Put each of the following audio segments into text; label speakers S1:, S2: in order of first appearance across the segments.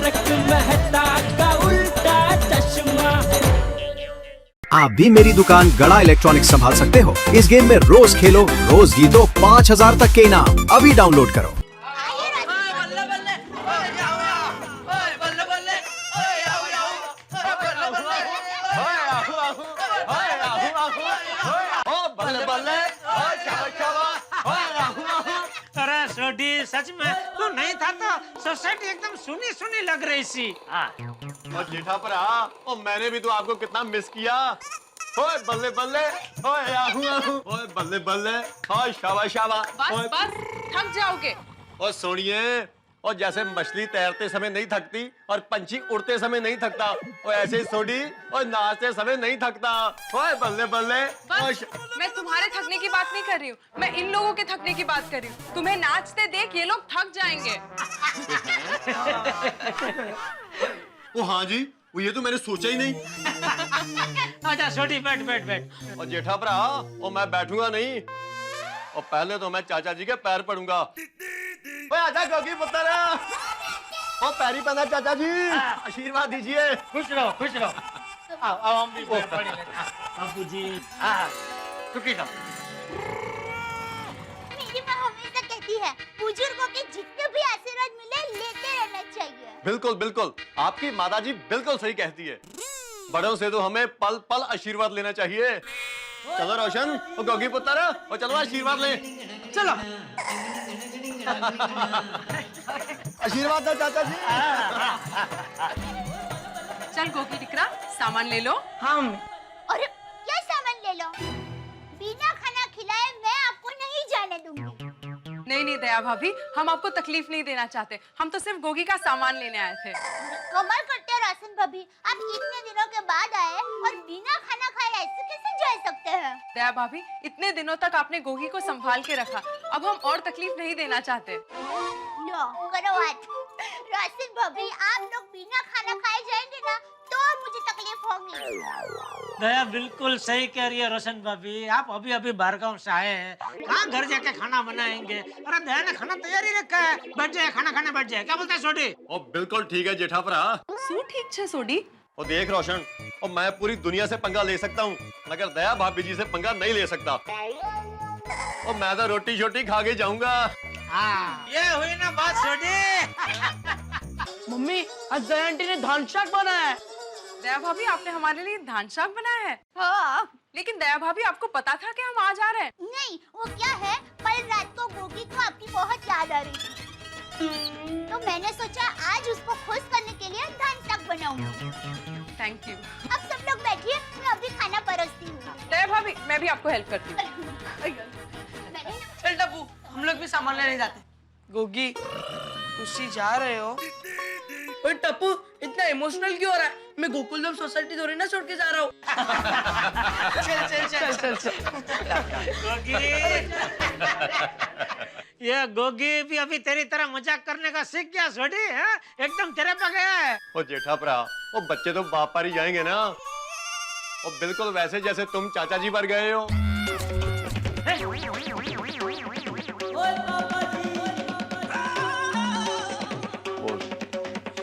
S1: तारक मेहता का उल्टा चश्मा।
S2: आप भी मेरी दुकान गड़ा इलेक्ट्रॉनिक्स संभाल सकते हो। इस गेम में रोज खेलो, रोज जीतो 5000 तक के इनाम। अभी डाउनलोड करो।
S3: अरे सोडी, सच में तू नहीं था तो सोसाइटी एकदम सुनी सुनी लग रही सी।
S4: और जेठा पर और मैंने भी तो आपको कितना मिस किया। ओए बल्ले बल्ले, ओए आहू आहू, ओए बल्ले बल्ले, ओए शाबाश शाबाश।
S5: बस बस, थक जाओगे।
S4: और सोनिए, और जैसे मछली तैरते समय नहीं थकती और पंछी उड़ते समय नहीं थकता, और ऐसे ही सोडी और नाचते समय नहीं थकता। ओए बल्ले बल्ले।
S5: बस, मैं तुम्हारे थकने की बात नहीं कर रही हूँ, मैं इन लोगों के थकने की बात कर रही हूँ। तुम्हें नाचते देख ये लोग थक जाएंगे।
S4: ओ हाँ जी, वो ये तो मैंने सोचा ही नहीं।
S3: अच्छा सोडी, बैठ बैठ बैठ।
S4: और जेठा भरा, और मैं बैठूंगा नहीं, और पहले तो मैं चाचा जी के पैर पड़ूंगा। ओए आजा गोगी पुत्र, ओ पैरी पड़ा चाचा जी, आशीर्वाद दीजिए।
S3: खुश रहो खुश रहो। आओ आओ, हम भी पढ़ लेते हैं। बापू जी, हाँ चुकी जाओ।
S6: मेरी माँ हमेशा कहती है, बुजुर्गों के जितने भी आशीर्वाद मिले लेते रहना चाहिए।
S4: बिल्कुल बिल्कुल, आपकी माताजी बिल्कुल सही कहती है। बड़ों से तो हमें पल पल आशीर्वाद लेना चाहिए। चलो रोशन और गोगी पुत्र, और चलो आशीर्वाद ले।
S3: चलो।
S4: आशीर्वाद दो चाचा जी।
S5: चल गोगी टिकरा, सामान ले लो।
S3: हम
S6: और क्या सामान ले लो? बिना खाना खिलाए मैं आपको नहीं जाने दूंगी।
S5: नहीं नहीं दया भाभी, हम आपको तकलीफ नहीं देना चाहते, हम तो सिर्फ गोगी का सामान लेने आए थे।
S6: कमाल करते हो राशन भाभी, आप इतने दिनों के बाद आए और बिना खाना खाए ऐसे कैसे जा सकते हैं?
S5: दया भाभी, इतने दिनों तक आपने गोगी को संभाल के रखा, अब हम और तकलीफ नहीं देना चाहते।
S6: लो करो बात। राशन भाभी, आप लोग बिना खाना खाए जाएंगे ना तो मुझे तकलीफ होगी।
S3: दया बिल्कुल सही कह रही है रोशन भाभी, आप अभी अभी बाहर गाँव से आए हैं, कहाँ घर जाके खाना बनाएंगे। अरे दया ने खाना तैयार ही रखा है, बैठ जाए खाना खाने बैठ जाए। क्या बोलते हैं सोडी?
S4: ओ बिल्कुल ठीक है जेठा भरा।
S5: શું ઠીક છે સોડી?
S4: और देख रोशन, और मैं पूरी दुनिया से पंगा ले सकता हूँ, मगर दया भाभी जी से पंगा नहीं ले सकता। और मैं तो रोटी शोटी खा के जाऊंगा।
S3: हाँ, ये हुई ना बात सोडी।
S7: मम्मी, आज दया आंटी ने धान शाक बनाया है।
S5: दया भाभी, आपने हमारे लिए धान शाक बनाया है?
S6: हाँ।
S5: लेकिन दया भाभी, आपको पता था कि हम आज आ रहे हैं?
S6: नहीं, वो क्या है, कल रात को गोगी को आपकी बहुत याद आ रही थी, तो मैंने सोचा आज उसको खुश करने के लिए धान शाक बनाऊंगी।
S5: Thank you.
S6: अब सब लोग बैठिए, मैं अभी खाना परोसती हूँ।
S5: दया भाभी, मैं भी आपको हेल्प करती हूँ।
S7: चल टप्पू, हम लोग भी सामान लेने जाते हैं। गोगी, तुसी जा रहे हो? ओए टप्पू, इतना इमोशनल क्यों हो रहा है? मैं गोकुलधाम सोसाइटी थोड़ी ना छोड़ के जा रहा हूँ। चल।
S3: गोगी, ये गोगी भी अभी तेरी तरह मजाक करने का सीख गया सोडी, है? एकदम तेरे पे गया है।
S4: ओ जेठा भरा, वो बच्चे तो बाप पर ही जाएंगे ना, और बिल्कुल वैसे जैसे तुम चाचा जी पर गए हो।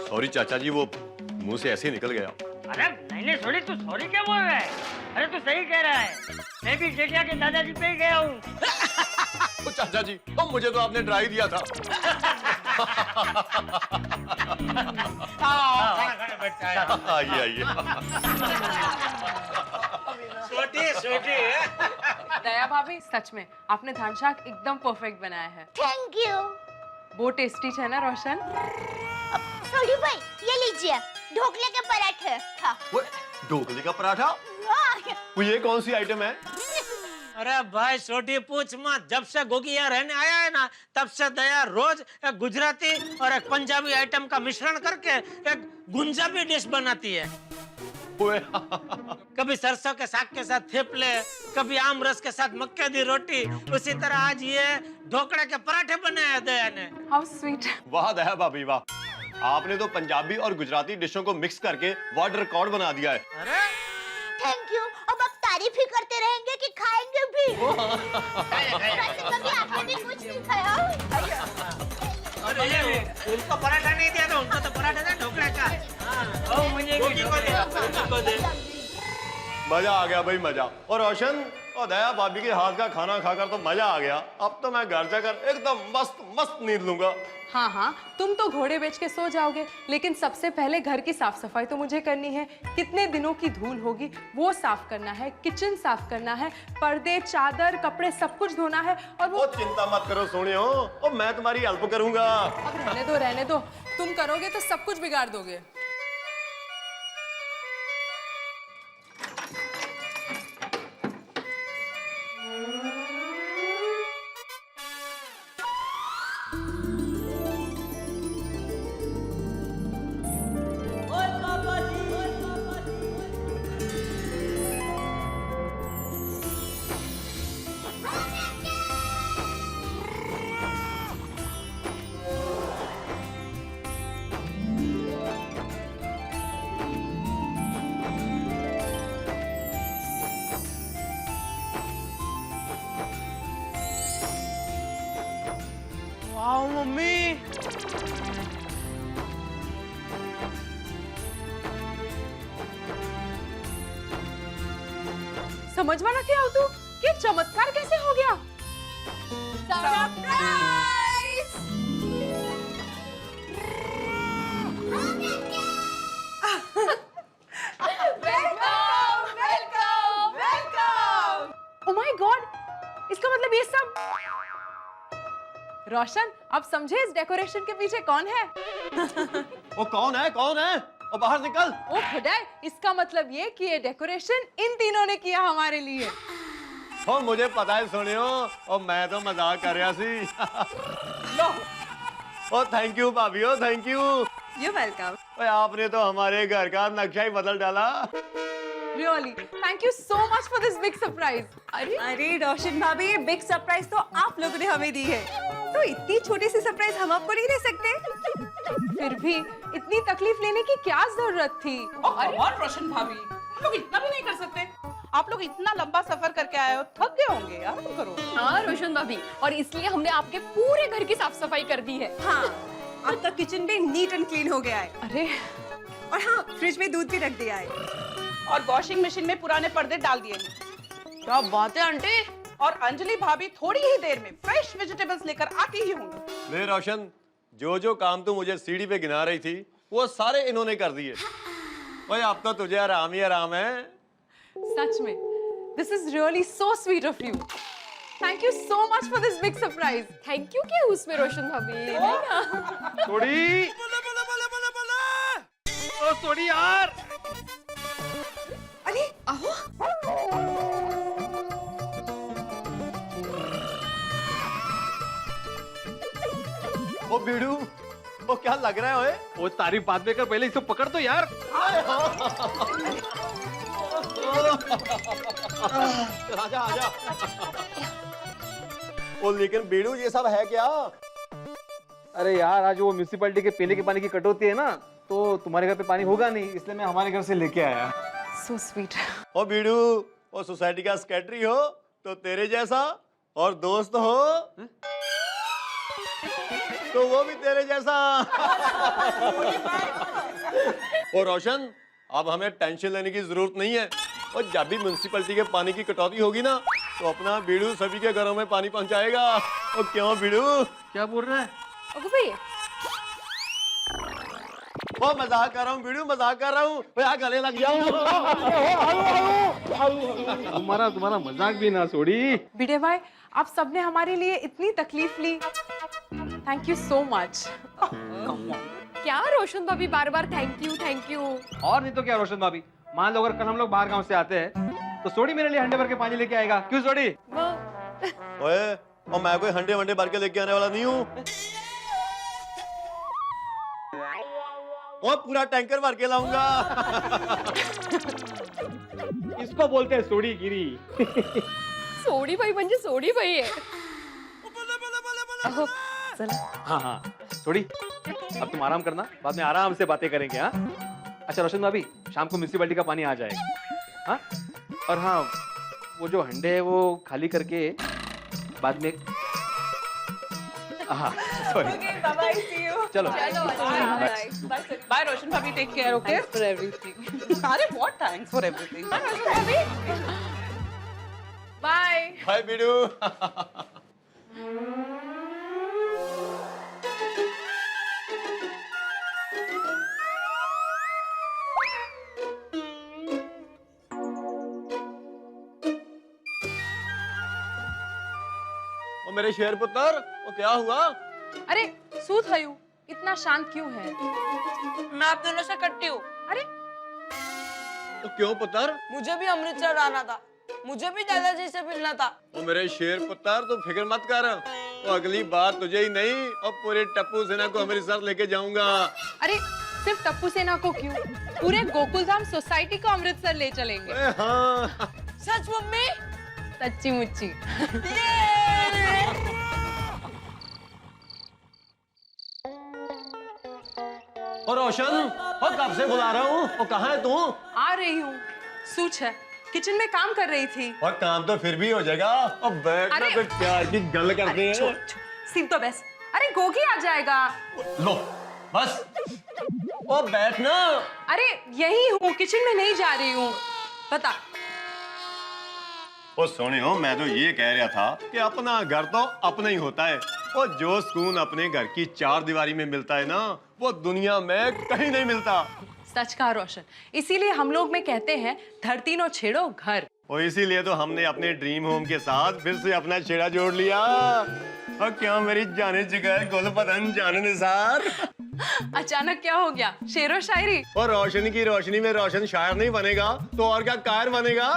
S4: सॉरी चाचा जी, वो मुंह से ऐसे ही निकल गया।
S8: अरे नहीं सोडी, तू सॉरी क्या बोल रहा है? अरे तू सही कह रहा है, मैं भी जेठिया के दादाजी पे ही गया हूँ।
S4: तो चाचा जी, और मुझे तो आपने ड्राई दिया था। आइए आइए।
S3: सोडी।
S5: दया भाभी, सच में आपने धान शाक एकदम परफेक्ट बनाया है।
S6: Thank you.
S5: बहुत टेस्टी है ना रोशन?
S6: सोडी भाई, ये लीजिए ढोकले के पराठे। हाँ।
S4: वो ढोकले का पराठा? वो ये कौन सी आइटम है?
S3: अरे भाई सोडी पूछ मत, जब से गोगी यहाँ रहने आया है ना, तब से दया रोज एक गुजराती और एक पंजाबी आइटम का मिश्रण करके एक गुंजाबी डिश बनाती है। कभी सरसों के साग के साथ थेपले, कभी आम रस के साथ मक्के दी रोटी, उसी तरह आज ये ढोकड़े के पराठे बनाए हैं दया ने।
S5: How sweet.
S4: वाह दया भाभी वाह, आपने तो पंजाबी और गुजराती डिशों को मिक्स करके वर्ल्ड रिकॉर्ड बना दिया है।
S3: अरे
S6: थैंक यू। अब आप तारीफ ही करते रहेंगे कि खाएंगे भी? वैसे कभी आपने भी कुछ नहीं खाया?
S3: उनको पराठा नहीं दिया था, उनको तो पराठा था, ढोकले
S4: मजा आ गया भाई, मजा। और रोशन और दया भाभी के हाथ का खाना खाकर तो मजा आ गया। अब तो मैं घर जाकर एकदम मस्त मस्त नींद लूंगा।
S5: हाँ हाँ, तुम तो घोड़े बेच के सो जाओगे, लेकिन सबसे पहले घर की साफ सफाई तो मुझे करनी है। कितने दिनों की धूल होगी वो साफ करना है, किचन साफ करना है, पर्दे, चादर, कपड़े सब कुछ धोना है। और वो
S4: चिंता मत करो सोनियो, और मैं तुम्हारी हेल्प करूंगा।
S5: अब रहने दो, तुम करोगे तो सब कुछ बिगाड़ दोगे।
S7: वाह मम्मी,
S5: समझवा ना क्या हो तू, ये चमत्कार कैसे हो गया? Surprise! Welcome! Oh my God, इसका मतलब ये सब। रोशन, अब समझे इस डेकोरेशन के पीछे कौन है?
S4: वो कौन है, कौन है? और बाहर निकल।
S5: ओ खुदाई, इसका मतलब ये कि ये डेकोरेशन इन तीनों ने किया हमारे लिए।
S4: हो मुझे पता है सोनियो, और मैं तो मजाक कर रहा सी।
S5: लो,
S4: ओ थैंक यू भाभी, ओ थैंक यू।
S5: You welcome.
S4: ओए आपने तो हमारे घर का नक्शा ही बदल डाला।
S5: Really, thank you so much for this big surprise.
S9: अरे रोशन भाभी, ये बिग सरप्राइज तो आप लोगों ने हमें दी है, तो इतनी छोटी सी सरप्राइज हम आपको नहीं दे सकते?
S5: फिर भी इतनी तकलीफ लेने की क्या जरूरत थी?
S7: और रोशन भाभी, हम लोग इतना भी नहीं कर सकते। आप लोग इतना लंबा सफर करके आए हो, थक गए होंगे यार, तुम करो।
S10: हाँ रोशन भाभी, और इसलिए हमने आपके पूरे घर की साफ सफाई कर दी है।
S9: हाँ, आपका किचन भी नीट एंड क्लीन हो गया है।
S5: अरे,
S9: और हाँ, फ्रिज में दूध भी रख दिया है,
S7: और वॉशिंग मशीन में पुराने पर्दे डाल दिए हैं। क्या बात है आंटी। और अंजलि भाभी थोड़ी ही देर में फ्रेश वेजिटेबल्स लेकर आती ही होंगी।
S4: ले रोशन, जो जो काम तू मुझे सीढ़ी पे गिना रही थी वो सारे इन्होंने कर दिए। ओए अब तो तुझे आराम ही आराम है।
S5: सच में, this is really so sweet of you. Thank you so much for this big surprise.
S10: Thank you क्या उसमें रोशन भाभी।
S11: सोडी, ओ सोडी यार।
S9: अरे आओ।
S4: ओ बीड़ू, वो क्या लग रहा है? ओए
S11: वो तारीफ बाद में कर, पहले इसको पकड़ तो यार।
S4: आजा आजा। ओ लेकिन बीड़ू, ये सब है क्या?
S11: अरे यार, आज वो म्युनिसिपैलिटी के पीने के पानी की कटौती है ना, तो तुम्हारे घर पे पानी होगा नहीं, इसलिए मैं हमारे घर से लेके आया।
S5: So sweet.
S4: ओ बीड़ू, वो सोसाइटी का सेक्रेटरी हो तो तेरे जैसा, और दोस्त हो तो वो भी तेरे जैसा। और रोशन, अब हमें टेंशन लेने की जरूरत नहीं है। और जब भी म्युनिसिपैलिटी के पानी की कटौती होगी ना, तो अपना बीड़ू सभी के घरों में पानी पहुंचाएगा। और क्यों बीड़ू?
S11: क्या बोल रहा है?
S10: ओके भाई,
S4: वो मजाक कर रहा हूँ बीड़ू, मजाक कर रहा हूँ। यहाँ गले लग जाऊं।
S11: तुम्हारा मजाक भी ना सोडी।
S5: बिडे भाई, आप सबने हमारे लिए इतनी तकलीफ ली, थैंक यू सो मच।
S10: क्या रोशन भाभी बार बार थैंक यू।
S11: और नहीं तो क्या रोशन भाभी, मान लो अगर कल हम लोग बाहर गांव से आते हैं तो सोडी मेरे लिए हंडे भर के पानी लेके आएगा। क्यों सोडी?
S4: ओए, और मैं कोई हंडे वंडे भर के लेके आने वाला नहीं हूँ। और पूरा टैंकर भर के लाऊंगा।
S11: इसको बोलते हैं सोडी गिरी।
S10: सोडी भाई म्हणजे सोडी भाई है।
S11: हाँ, सोडी, अब तुम आराम करना, बाद में आराम से बातें करेंगे। हाँ, अच्छा रोशन भाभी, शाम को म्युनिसिपैलिटी का पानी आ जाएगा। हाँ, और हाँ, वो जो हंडे है वो खाली करके बाद में हाँ sorry
S9: bye bye, see you.
S11: चलो
S5: बाय रोशन भाभी, take care, okay?
S7: For everything. अरे what thanks for everything.
S5: Bye.
S4: Hi बीडू। ओ मेरे शेर पुत्र, वो क्या हुआ?
S5: अरे શું થયું? इतना शांत क्यों है?
S7: मैं आप दोनों से कट्टी हूँ।
S5: अरे
S4: तो क्यों पुत्र?
S7: मुझे भी अमृतसर आना था, मुझे भी दादाजी से मिलना था।
S4: ओ मेरे शेर पुत्र, तू फिक्र मत कर। वो अगली बार तुझे ही नहीं और पूरे टप्पू सेना को अमृतसर लेके जाऊंगा।
S5: अरे सिर्फ टप्पू सेना को क्यों, पूरे गोकुलधाम सोसाइटी को अमृतसर ले चलेंगे।
S4: हाँ।
S7: सच मम्मी?
S5: सच्ची मुच्ची।
S4: और रोशन, और कब से बुला रहा हूँ, वो कहाँ है तू?
S5: आ रही हूँ। सूच है, किचन में काम कर रही थी।
S4: और काम तो फिर भी हो जाएगा। अब बैठ ना,
S5: अरे-
S4: फिर प्यार की गल करते हैं।
S5: सिर्फ तो बस। अरे गोगी आ जाएगा।
S4: लो बस, ओ बैठ ना।
S5: अरे यही हूँ, किचन में नहीं जा रही हूँ। बता।
S4: ओ सोनियो, मैं तो ये कह रहा था कि अपना घर तो अपना ही होता है। और जो सुकून अपने घर की चार दीवारी में मिलता है ना, वो दुनिया में कहीं नहीं मिलता।
S5: सच कहा रोशन, इसीलिए हम लोग में कहते हैं धरती नो छेड़ो घर।
S4: और इसीलिए तो हमने अपने ड्रीम होम के साथ फिर से अपना छेड़ा जोड़ लिया। और क्या मेरी जाने जिगर गुल बदन जाने निसार।
S5: अचानक क्या हो गया? शेरो शायरी?
S4: और रोशनी की रोशनी में रोशन शायर नहीं बनेगा तो और क्या कायर बनेगा।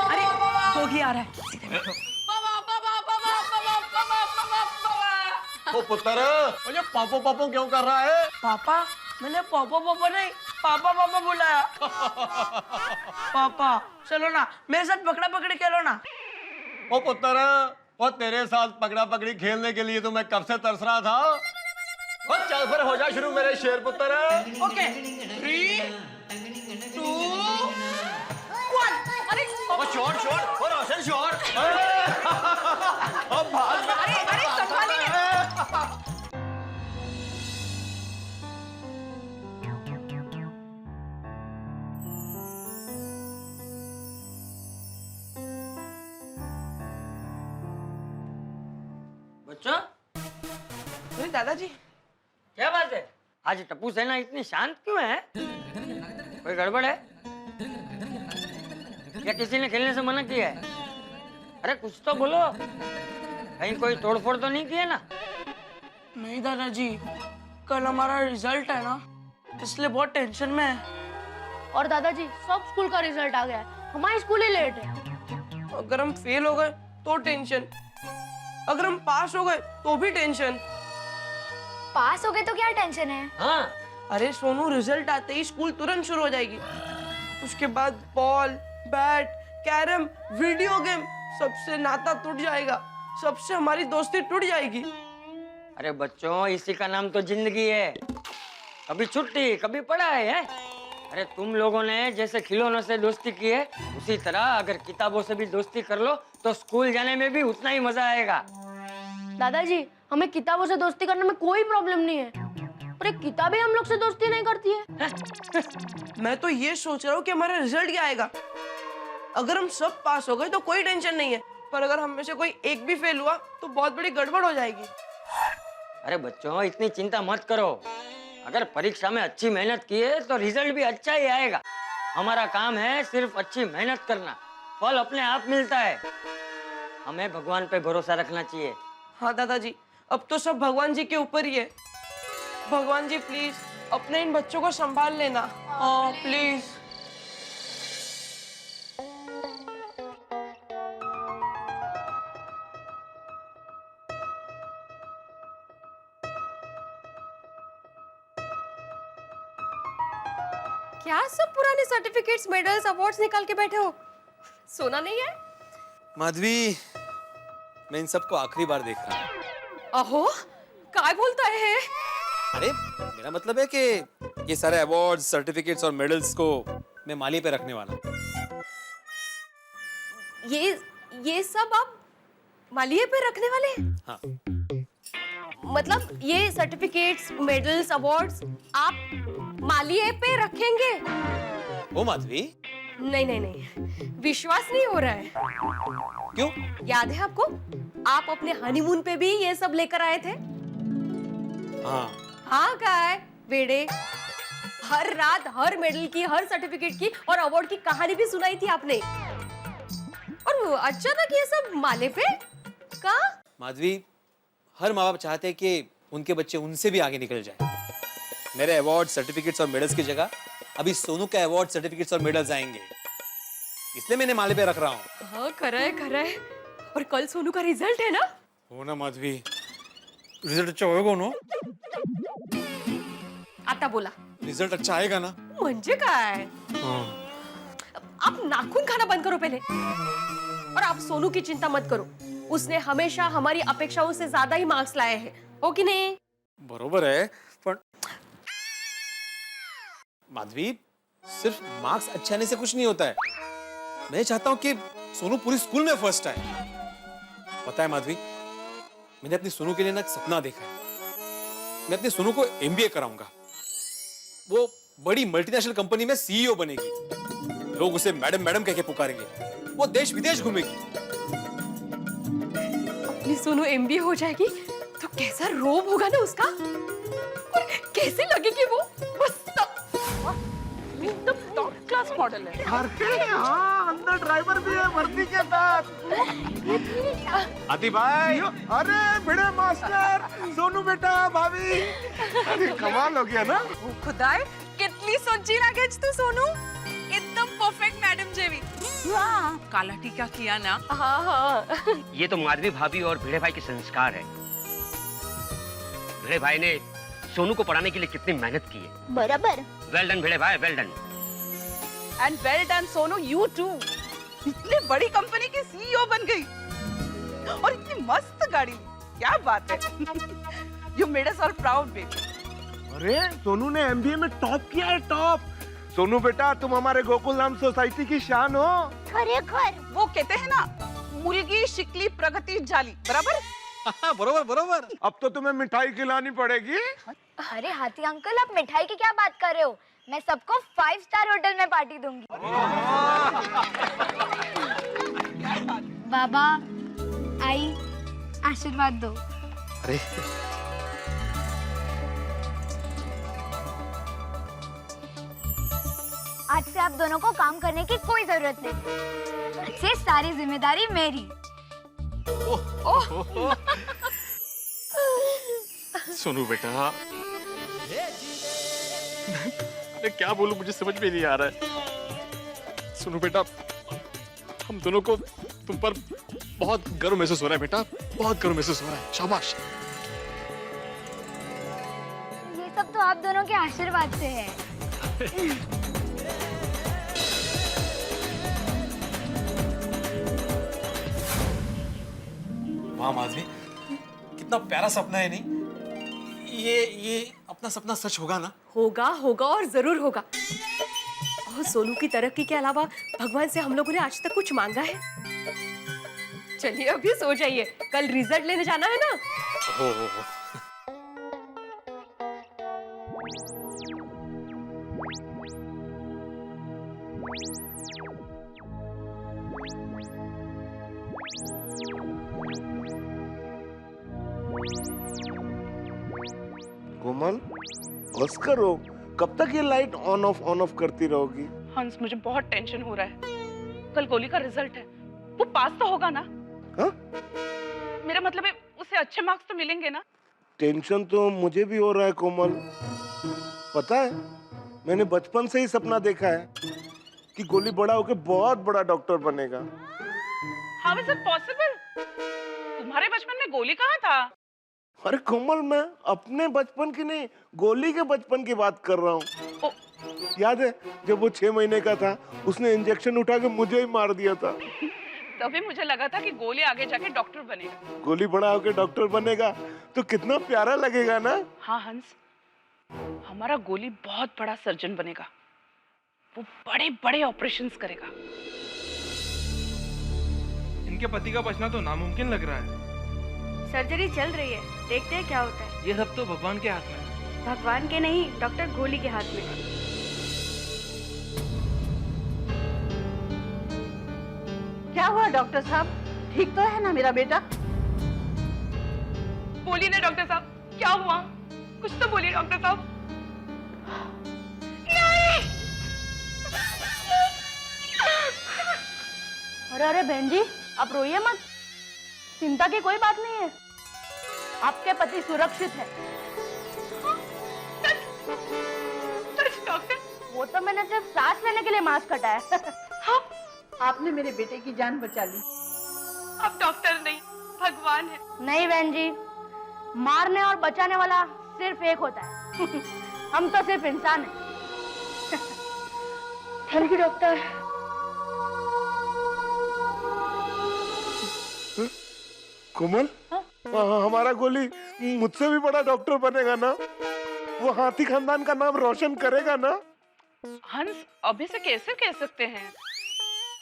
S5: अरे गोगी आ रहा है, सीधे बैठो।
S4: ओ पुत्र, वो ये पापो पापो क्यों कर रहा है?
S7: पापा, मैंने पापा पापा नहीं पापा पापा बुलाया। पापा चलो ना, मेरे साथ पकड़ा पकड़ी खेलो ना।
S4: ओ पुत्र, वो तेरे साथ पकड़ा पकड़ी खेलने के लिए तो मैं कब से तरस रहा था। ओ चल फिर हो जा शुरू मेरे शेर पुत्र।
S7: ओके 3 2 1। अरे
S4: ओ छोड़ छोड़, ओ रोशन छोड़। ओ भाग।
S5: अरे संभालिए।
S8: बच्चों,
S7: अरे दादाजी,
S8: क्या बात है? आज टप्पू सेना इतनी शांत क्यों है? कोई गड़बड़ है? या किसी ने खेलने से मना किया है? अरे कुछ तो बोलो, कहीं कोई तोड़फोड़ तो नहीं किया ना?
S7: नहीं दादाजी, कल हमारा रिजल्ट है ना, इसलिए बहुत टेंशन में है।
S6: और दादाजी सब स्कूल का रिजल्ट आ गया है, हमारी स्कूल ही लेट है।
S7: अगर हम फेल हो गए तो टेंशन, अगर हम पास हो गए तो भी टेंशन।
S6: पास हो गए तो क्या टेंशन है?
S8: हाँ,
S7: अरे सोनू, रिजल्ट आते ही स्कूल तुरंत शुरू हो जाएगी। उसके बाद ball, bat, carrom, video game, सबसे नाता टूट जाएगा, सबसे हमारी दोस्ती टूट जाएगी।
S8: अरे बच्चों, इसी का नाम तो जिंदगी है। कभी छुट्टी, कभी पढ़ाई है। अरे तुम लोगों ने जैसे खिलौनों से दोस्ती की है, उसी तरह अगर किताबों से भी दोस्ती कर लो तो स्कूल जाने में भी उतना ही मजा आएगा।
S6: दादाजी, हमें किताबों से दोस्ती करने में कोई प्रॉब्लम नहीं है, पर एक किताबें हम लोग से दोस्ती नहीं करती है।
S7: मैं तो ये सोच रहा हूँ कि हमारा रिजल्ट क्या आएगा। अगर हम सब पास हो गए तो कोई टेंशन नहीं है, पर अगर हम में से कोई एक भी फेल हुआ तो बहुत बड़ी गड़बड़ हो जाएगी।
S8: अरे बच्चों, इतनी चिंता मत करो। अगर परीक्षा में अच्छी मेहनत की है तो रिजल्ट भी अच्छा ही आएगा। हमारा काम है सिर्फ अच्छी मेहनत करना, फल अपने आप मिलता है। हमें भगवान पे भरोसा रखना चाहिए।
S7: हाँ दादाजी, अब तो सब भगवान जी के ऊपर ही है। भगवान जी प्लीज अपने इन बच्चों को संभाल लेना। प्लीज।
S9: क्या सब पुराने सर्टिफिकेट्स, मेडल्स, अवार्ड्स निकाल के बैठे हो? सोना नहीं है?
S12: माधवी, मैं इन सबको आखिरी बार देख रहा हूँ।
S9: अहो, काय बोलता है?
S12: अरे मेरा मतलब है कि ये सारे अवार्ड्स, सर्टिफिकेट्स और मेडल्स को मैं माली पे रखने वाला हूँ।
S9: ये सब आप मालिये पे रखने वाले हैं?
S12: हाँ।
S9: मतलब ये सर्टिफिकेट्स, मेडल्स, अवार्ड्स आप मालिये पे रखेंगे?
S12: ओ माधवी,
S9: नहीं नहीं नहीं, विश्वास नहीं हो रहा है।
S12: क्यों?
S9: याद है आपको, आप अपने हनीमून पे भी ये सब लेकर आए थे।
S12: हाँ
S9: हाँ काय बेड़े, हर रात हर मेडल की, हर सर्टिफिकेट की और अवार्ड की कहानी भी सुनाई थी आपने, और अचानक ये सब माले पे का?
S12: माधवी, हर माँ बाप चाहते हैं कि उनके बच्चे उनसे भी आगे निकल जाए। मेरे अवार्ड, सर्टिफिकेट्स और मेडल्स की जगह अभी सोनू के अवार्ड, सर्टिफिकेट्स और मेडल्स आएंगे, इसलिए मैंने माले पे रख रहा हूँ।
S9: हाँ खरा है। और कल सोनू का रिजल्ट है ना?
S12: हो ना माधवी, रिजल्ट अच्छा होगा ना?
S9: आता बोला
S12: रिजल्ट अच्छा आएगा ना?
S9: म्हणजे काय? आप नाखून खाना बंद करो पहले, और आप सोनू की चिंता मत करो, उसने हमेशा हमारी अपेक्षाओं से ज्यादा ही मार्क्स लाए हैं, हो कि नहीं?
S12: बरोबर है, पण माधवी, सिर्फ मार्क्स अच्छे आने से कुछ नहीं होता है। मैं चाहता हूँ कि सोनू पूरी स्कूल में फर्स्ट आए। पता है माधवी, मैंने अपनी सोनू के लिए ना एक सपना देखा है। मैं अपने सोनू को एमबीए कराऊंगा, वो बड़ी मल्टीनेशनल कंपनी में सीईओ बनेगी, लोग उसे मैडम मैडम कह के पुकारेंगे, वो देश विदेश घूमेगी।
S9: अपनी सोनू एमबीए हो जाएगी तो कैसा रोब होगा ना उसका, और कैसे लगेगी वो मस्त, एकदम टॉप क्लास मॉडल है।
S4: अरे हाँ, अंदर ड्राइवर भी है वर्दी के साथ। आती भाई, अरे भिड़े मास्टर, सोनू बेटा, भाभी, अरे कमाल हो गया ना?
S9: खुदाय कितनी सोची लागेच तू सोनू, एकदम परफेक्ट मैडम जेवी। काला टीका किया ना? हाँ हाँ।
S13: ये तो माधवी भाभी और भिड़े भाई के संस्कार है। भिड़े भाई ने सोनू को पढ़ाने के लिए कितनी मेहनत की है।
S6: बराबर।
S13: वेल डन भिड़े भाई, well done.
S7: And well done Sonu, you too. इतनी बड़ी कंपनी की सीईओ बन गई और इतनी मस्त गाड़ी, क्या बात है। You made us all proud baby.
S4: अरे सोनू ने एमबीए में टॉप किया है, टॉप। सोनू बेटा, तुम हमारे गोकुल धाम सोसाइटी की शान हो।
S6: खरेखर।
S7: वो कहते हैं ना, मुलगी शिकली प्रगति जाली, बराबर?
S12: बरोबर बरोबर।
S4: अब तो तुम्हें मिठाई खिलानी पड़ेगी।
S6: अरे हाथी अंकल, आप मिठाई की क्या बात कर रहे हो? मैं सबको 5 स्टार होटल में पार्टी दूंगी। बाबा, आई, आशीर्वाद दो।
S12: अरे
S6: आज से आप दोनों को काम करने की कोई जरूरत नहीं, आज से सारी जिम्मेदारी मेरी।
S11: सोनू बेटा, मैं क्या बोलूं, मुझे समझ में नहीं आ रहा है। सोनू बेटा, हम दोनों को तुम पर बहुत गर्व महसूस हो रहा है बेटा, बहुत गर्व महसूस हो रहा है। शाबाश।
S6: ये सब तो आप दोनों के आशीर्वाद से है।
S12: वाह माधवी, कितना प्यारा सपना है नहीं? ये अपना सपना सच होगा ना?
S9: होगा होगा और जरूर होगा। और सोनू की तरक्की के अलावा भगवान से हम लोगों ने आज तक कुछ मांगा है? चलिए अभी सो जाइए, कल रिजल्ट लेने जाना है ना।
S12: हो।
S4: कोमल, बस करो, कब तक ये लाइट ऑन ऑफ करती रहोगी?
S7: हंस, मुझे बहुत टेंशन हो रहा है। कल गोली का रिजल्ट है, वो पास तो होगा ना?
S4: हाँ?
S7: मेरा मतलब है उसे अच्छे मार्क्स तो मिलेंगे ना?
S4: टेंशन तो मुझे भी हो रहा है कोमल। पता है, मैंने बचपन से ही सपना देखा है कि गोली बड़ा होकर बहुत बड़ा डॉक्टर बनेगा।
S7: How is it possible? तुम्हारे बचपन में गोली कहाँ था?
S4: अरे कोमल, मैं अपने बचपन की नहीं, गोली के बचपन की बात कर रहा हूँ। याद है जब वो 6 महीने का था, उसने इंजेक्शन उठा के मुझे ही मार दिया था।
S7: तभी मुझे लगा था कि गोली आगे जाके डॉक्टर बनेगा।
S4: गोली बड़ा होकर डॉक्टर बनेगा तो कितना प्यारा लगेगा ना?
S7: हाँ हंस, हमारा गोली बहुत बड़ा सर्जन बनेगा, वो बड़े बड़े ऑपरेशंस करेगा।
S14: इनके पति का बचना तो नामुमकिन लग रहा है।
S9: सर्जरी चल रही है, देखते हैं क्या होता है।
S14: ये सब तो भगवान के हाथ में है।
S9: भगवान के नहीं, डॉक्टर गोली के हाथ में।
S7: क्या हुआ डॉक्टर साहब, ठीक तो है ना मेरा बेटा?
S10: बोलिए ना डॉक्टर साहब, क्या हुआ? कुछ तो बोलिए डॉक्टर साहब।
S7: अरे अरे बहन जी, आप रोइए मत, चिंता की कोई बात नहीं है, आपके पति सुरक्षित है।
S10: डॉक्टर,
S7: वो तो मैंने सिर्फ सांस लेने के लिए मास्क हटाया। हाँ, आपने मेरे बेटे की जान बचा ली।
S10: आप डॉक्टर नहीं, भगवान है।
S7: नहीं बहन जी, मारने और बचाने वाला सिर्फ एक होता है। हम तो सिर्फ इंसान हैं। Thank you doctor.
S15: कोमल, हमारा गोली मुझसे भी बड़ा डॉक्टर बनेगा ना? वो हाथी खानदान का नाम रोशन करेगा ना?
S10: हंस, अभी से कैसे कह सकते हैं?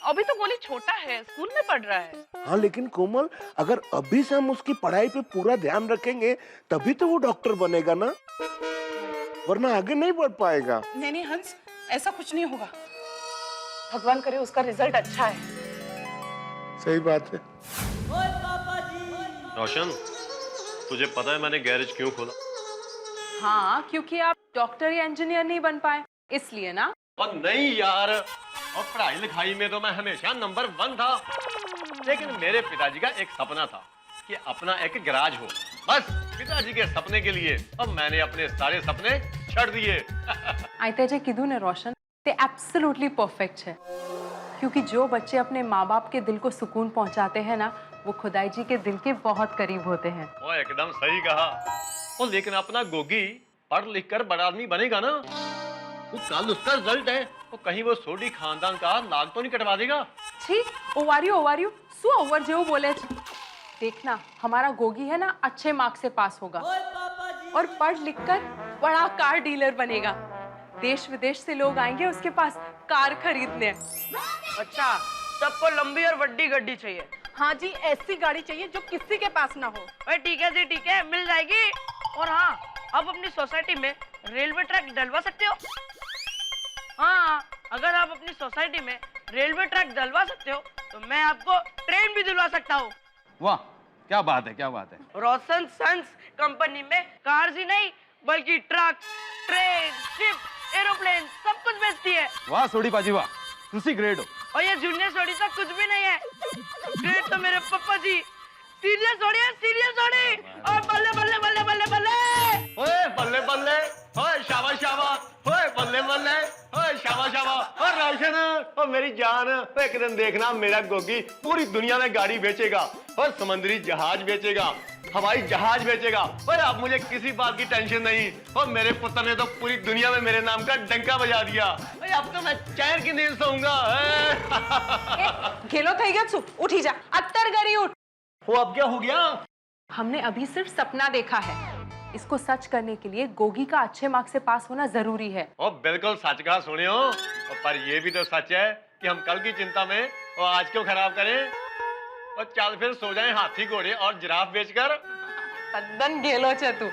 S10: अभी तो गोली छोटा है, स्कूल में पढ़ रहा है।
S15: हाँ लेकिन कोमल, अगर अभी से हम उसकी पढ़ाई पे पूरा ध्यान रखेंगे तभी तो वो डॉक्टर बनेगा ना, वरना आगे नहीं बढ़ पाएगा।
S10: नहीं नहीं हंस, ऐसा कुछ नहीं होगा। भगवान करे उसका रिजल्ट अच्छा है।
S15: सही बात है।
S4: रोशन, तुझे पता है मैंने गैरेज क्यों खोला?
S5: हाँ, क्योंकि आप डॉक्टर या इंजीनियर नहीं बन पाए, इसलिए ना?
S4: और नहीं यार, और पढ़ाई लिखाई में तो मैं हमेशा नंबर 1 था, लेकिन मेरे पिताजी का एक सपना था कि अपना एक गैराज हो। बस पिताजी के सपने के लिए अब मैंने अपने सारे सपने छोड़ दिए।
S5: आयते जे कीधु ने रोशन, ते एब्सोल्युटली परफेक्ट है, क्योंकि जो बच्चे अपने माँ बाप के दिल को सुकून पहुंचाते हैं ना, वो खुदाई जी के दिल के बहुत करीब होते हैं।
S4: वो एकदम सही कहा। वो लेकिन अपना गोगी पढ़ लिख कर बड़ा आदमी बनेगा ना, वो कल उसका रिजल्ट है, वो कहीं वो सोडी खानदान का नाक तो नहीं कटवा देगा।
S5: ठीक, ओवारियो सु ओवर जेऊ बोले छ। देखना, हमारा गोगी है ना, अच्छे मार्क्स से पास होगा और पढ़ लिख कर बड़ा कार डीलर बनेगा। देश विदेश से लोग आएंगे उसके पास कार खरीदने।
S7: अच्छा, सबको लंबी और बड़ी गाड़ी चाहिए?
S10: हाँ जी, ऐसी गाड़ी चाहिए जो किसी के पास ना हो।
S7: ठीक है जी, ठीक है, मिल जाएगी। और हाँ, आप अपनी सोसाइटी में रेलवे ट्रैक डलवा सकते हो। हाँ, अगर आप अपनी सोसाइटी में रेलवे ट्रैक डलवा सकते हो तो मैं आपको ट्रेन भी दिलवा सकता हूँ।
S14: वाह, क्या बात है, क्या बात है।
S7: रोशन सन्स कंपनी में कार्स ही नहीं बल्कि ट्रक, ट्रेन, शिप, एरोप्लेन सब कुछ बेचती है।
S14: वाह सोडी पाजी वाह, तुसी ग्रेट हो।
S7: और ये जूनियर सोडी तो कुछ भी नहीं है, ग्रेट तो मेरे पप्पा जी। सीरियस सोडी है, सीरियस सोडी। और बल्ले बल्ले बल्ले बल्ले बल्ले,
S4: ओए बल्ले बल्ले, ओए शाबाश शाबाश, ओए बल्ले बल्ले, ओए शाबाश शाबाश। और रोशन, और मेरी जान, एक दिन देखना मेरा गोगी पूरी दुनिया में गाड़ी बेचेगा, और समुद्री जहाज बेचेगा, हवाई जहाज बेचेगा, और अब मुझे किसी बात की टेंशन नहीं। और मेरे पुत्र ने तो पूरी दुनिया में मेरे नाम का डंका बजा दिया। अब तो मैं चैन की नींद सोऊंगा।
S5: घेलो थई गयो छु, उठी जा, अत्तर गरी उठ।
S4: वो अब क्या हो गया?
S5: हमने अभी सिर्फ सपना देखा है, इसको सच करने के लिए गोगी का अच्छे मार्क्स से पास होना जरूरी है।
S4: ओ बिल्कुल सच कहा सुनियो, पर ये भी तो सच है कि हम कल की चिंता में और आज क्यों खराब करें, और चल फिर सो जाएं हाथी घोड़े और जिराफ बेचकर।
S5: तद्दन घेलो छे तू।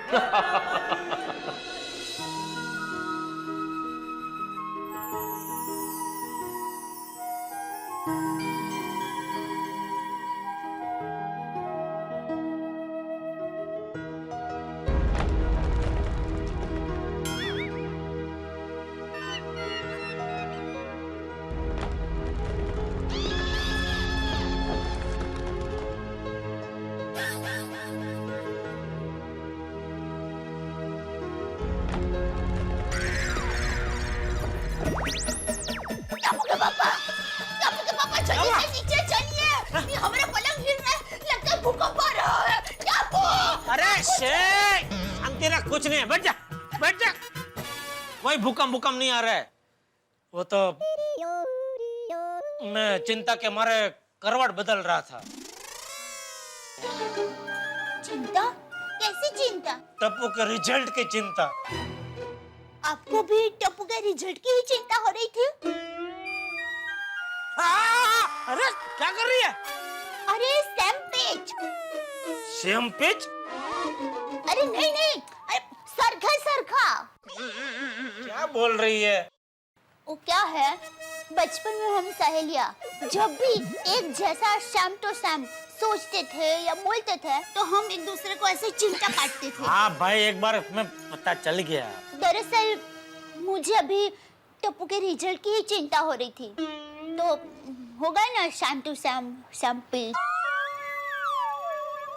S3: तेरा कुछ नहीं है, बैठ जा बैठ जा। वही भूकंप नहीं आ रहा है, वो तो मैं चिंता के मारे करवट बदल रहा था।
S6: चिंता? कैसी चिंता?
S3: टप्पू के रिजल्ट की चिंता।
S6: आपको भी टप्पू के रिजल्ट की ही चिंता हो रही थी?
S3: अरे क्या कर रही है?
S6: अरे सैमपेच।
S3: सैमपेच?
S6: अरे नहीं नहीं, अरे सरखा सरखा।
S3: क्या बोल रही है?
S6: वो क्या है, बचपन में हम सहेलियां जब भी एक जैसा शाम तो शाम सोचते थे या बोलते थे तो हम एक दूसरे को ऐसे चिमटा काटते थे।
S3: हाँ भाई, एक बार में पता चल गया।
S6: दरअसल मुझे अभी टप्पू के रिजल्ट की ही चिंता हो रही थी, तो होगा ना शाम टू शाम सैंपल।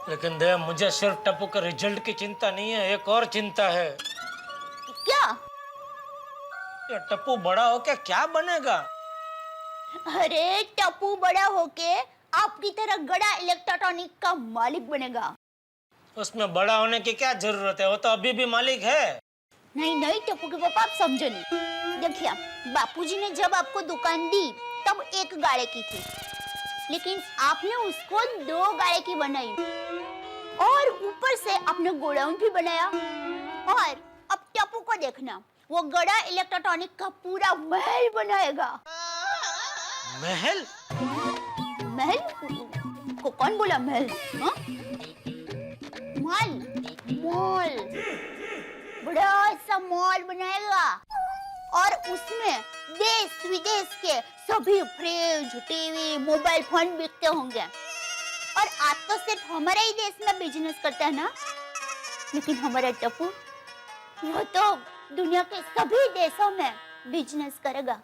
S3: लेकिन दया, मुझे सिर्फ टप्पू के रिजल्ट की चिंता नहीं है, एक और चिंता है।
S6: क्या?
S3: ये टप्पू बड़ा होके क्या बनेगा?
S6: अरे टप्पू बड़ा होके आपकी तरह गड़ा इलेक्ट्रॉनिक का मालिक बनेगा।
S3: उसमें बड़ा होने की क्या जरूरत है, वो तो अभी भी मालिक है।
S6: नहीं नहीं टप्पू के पापा, आप समझो नहीं। देखिए, बापूजी ने जब आपको दुकान दी तब एक गाड़े की थी, लेकिन आपने उसको 2 गाड़े की बनाई और ऊपर से आपने गोडाउन भी बनाया। और अब टप्पू को देखना, वो गड़ा इलेक्ट्रॉनिक का पूरा महल बनाएगा।
S3: महल?
S6: महल को कौन बोला महल? हाँ? मॉल, मॉल, बड़ा सा मॉल बनाएगा और उसमें देश विदेश के सभी फ्रिज, टीवी, मोबाइल फोन बिकते होंगे। और आज तो सिर्फ हमारे ही देश में बिजनेस करता है ना, लेकिन हमारा टप्पू वो तो दुनिया के सभी देशों में बिजनेस करेगा।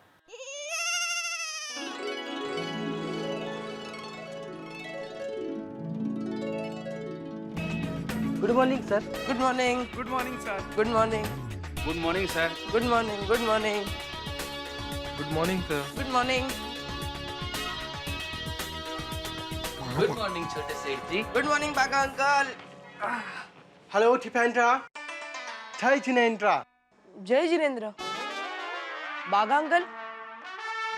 S7: Good morning sir. Good morning.
S14: Good morning sir.
S7: Good morning.
S14: Good morning sir.
S7: Good morning. Good morning.
S14: Good morning sir.
S7: Good morning.
S1: Good morning छोटे सेठ जी।
S7: गुड मॉर्निंग बागा अंकल।
S15: हेलो टिपेंद्रा। जय जिनेंद्रा।
S7: जय जिनेंद्र। बागा अंकल?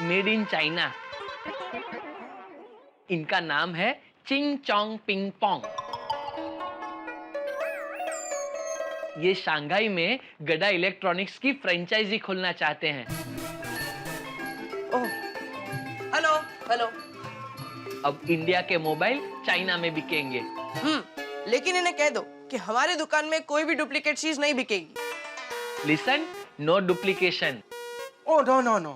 S1: Made in China. इनका नाम है चिंग चोंग ping pong. ये शंघाई में गड़ा इलेक्ट्रॉनिक्स की फ्रेंचाइजी खोलना चाहते हैं।
S7: ओह, हेलो हेलो।
S1: अब इंडिया के मोबाइल चाइना में बिकेंगे।
S7: लेकिन इन्हें कह दो कि हमारी दुकान में कोई भी डुप्लीकेट चीज नहीं बिकेगी।
S1: Listen, no duplication.
S15: Oh no no no.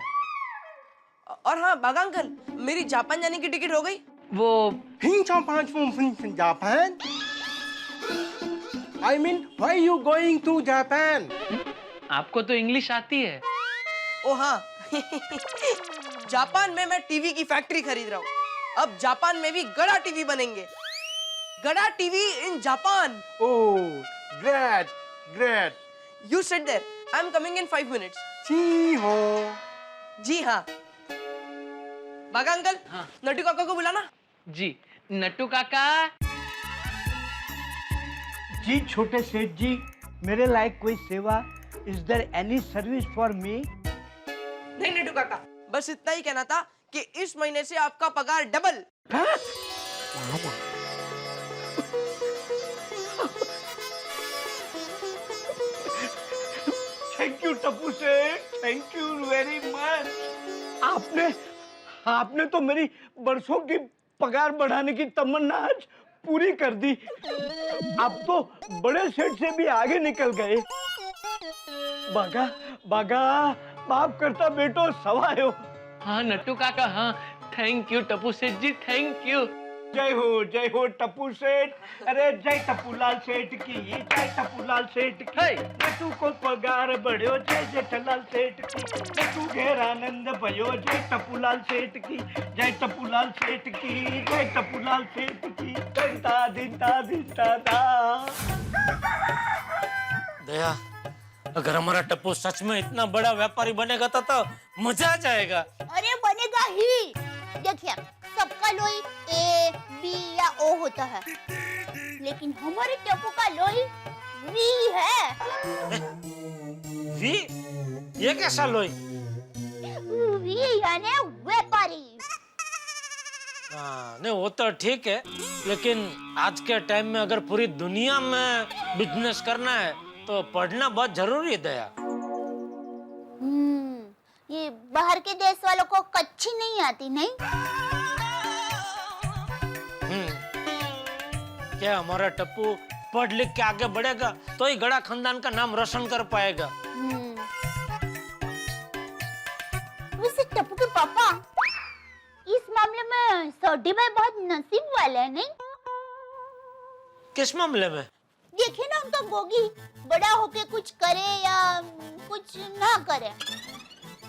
S7: और हाँ बागा अंकल, मेरी जापान जाने की टिकट हो गई।
S1: वो
S15: Japan? I mean, why you going to Japan?
S1: आपको तो इंग्लिश आती है।
S7: ओ हाँ जापान में मैं टीवी की फैक्ट्री खरीद रहा हूँ। अब जापान में भी गड़ा टीवी बनेंगे। गड़ा TV in Japan.
S15: Oh, great, great.
S7: You sit there. I'm coming in 5 minutes.
S15: जी हो।
S7: जी हाँ। बागा अंकल,
S1: हाँ।
S7: नट्टू काका को बुलाना।
S1: जी, नट्टू काका।
S16: जी छोटे सेठ जी, मेरे लायक कोई सेवा? Is there any service for me?
S7: नहीं नट्टू काका, बस इतना ही कहना था कि इस महीने से आपका पगार डबल।
S16: थैंक यू टप्पू सेठ, थैंक यू वेरी मच। आपने तो मेरी बरसों की पगार बढ़ाने की तमन्ना आज पूरी कर दी। आप तो बड़े सेठ से भी आगे निकल गए। बागा बागा, माफ करता बेटो, सवाए हो।
S1: हाँ नट्टू काका, हाँ। थैंक यू टप्पू सेठ जी, थैंक यू।
S16: जय हो टप्पू सेठ। अरे जय टप्पूलाल सेठ की, जय टप्पूलाल सेठ की। नट्टू को पगार बढ़ियो, जय जेठलाल सेठ की। नट्टू घेर आनंद भयो, जय टप्पूलाल सेठ की, जय टप्पूलाल सेठ की, जय टप्पूलाल सेठ की। दिनता दिनता दिनता दा।
S3: दया, अगर हमारा टप्पू सच में इतना बड़ा व्यापारी बनेगा तो मजा आ जाएगा।
S6: अरे बनेगा ही। देखिए, सबका लोई ए, बी या ओ होता है, लेकिन हमारे टप्पू का लोई वी है।
S3: वी? ये कैसा लोई?
S6: वी यानी व्यापारी।
S3: हाँ, नहीं वो तो ठीक है, लेकिन आज के टाइम में अगर पूरी दुनिया में बिजनेस करना है तो पढ़ना बहुत जरूरी है दया।
S6: ये बाहर के देश वालों को कच्ची नहीं आती, नहीं?
S3: क्या हमारा टप्पू पढ़ लिख के आगे बढ़ेगा तो ही गड़ा खानदान का नाम रोशन कर पाएगा।
S6: वैसे टप्पू के पापा इस मामले में सोडी भाई बहुत नसीब वाले हैं, नहीं?
S3: किस मामले में?
S6: देखे ना उनका गोगी बड़ा होके कुछ करे या कुछ ना करे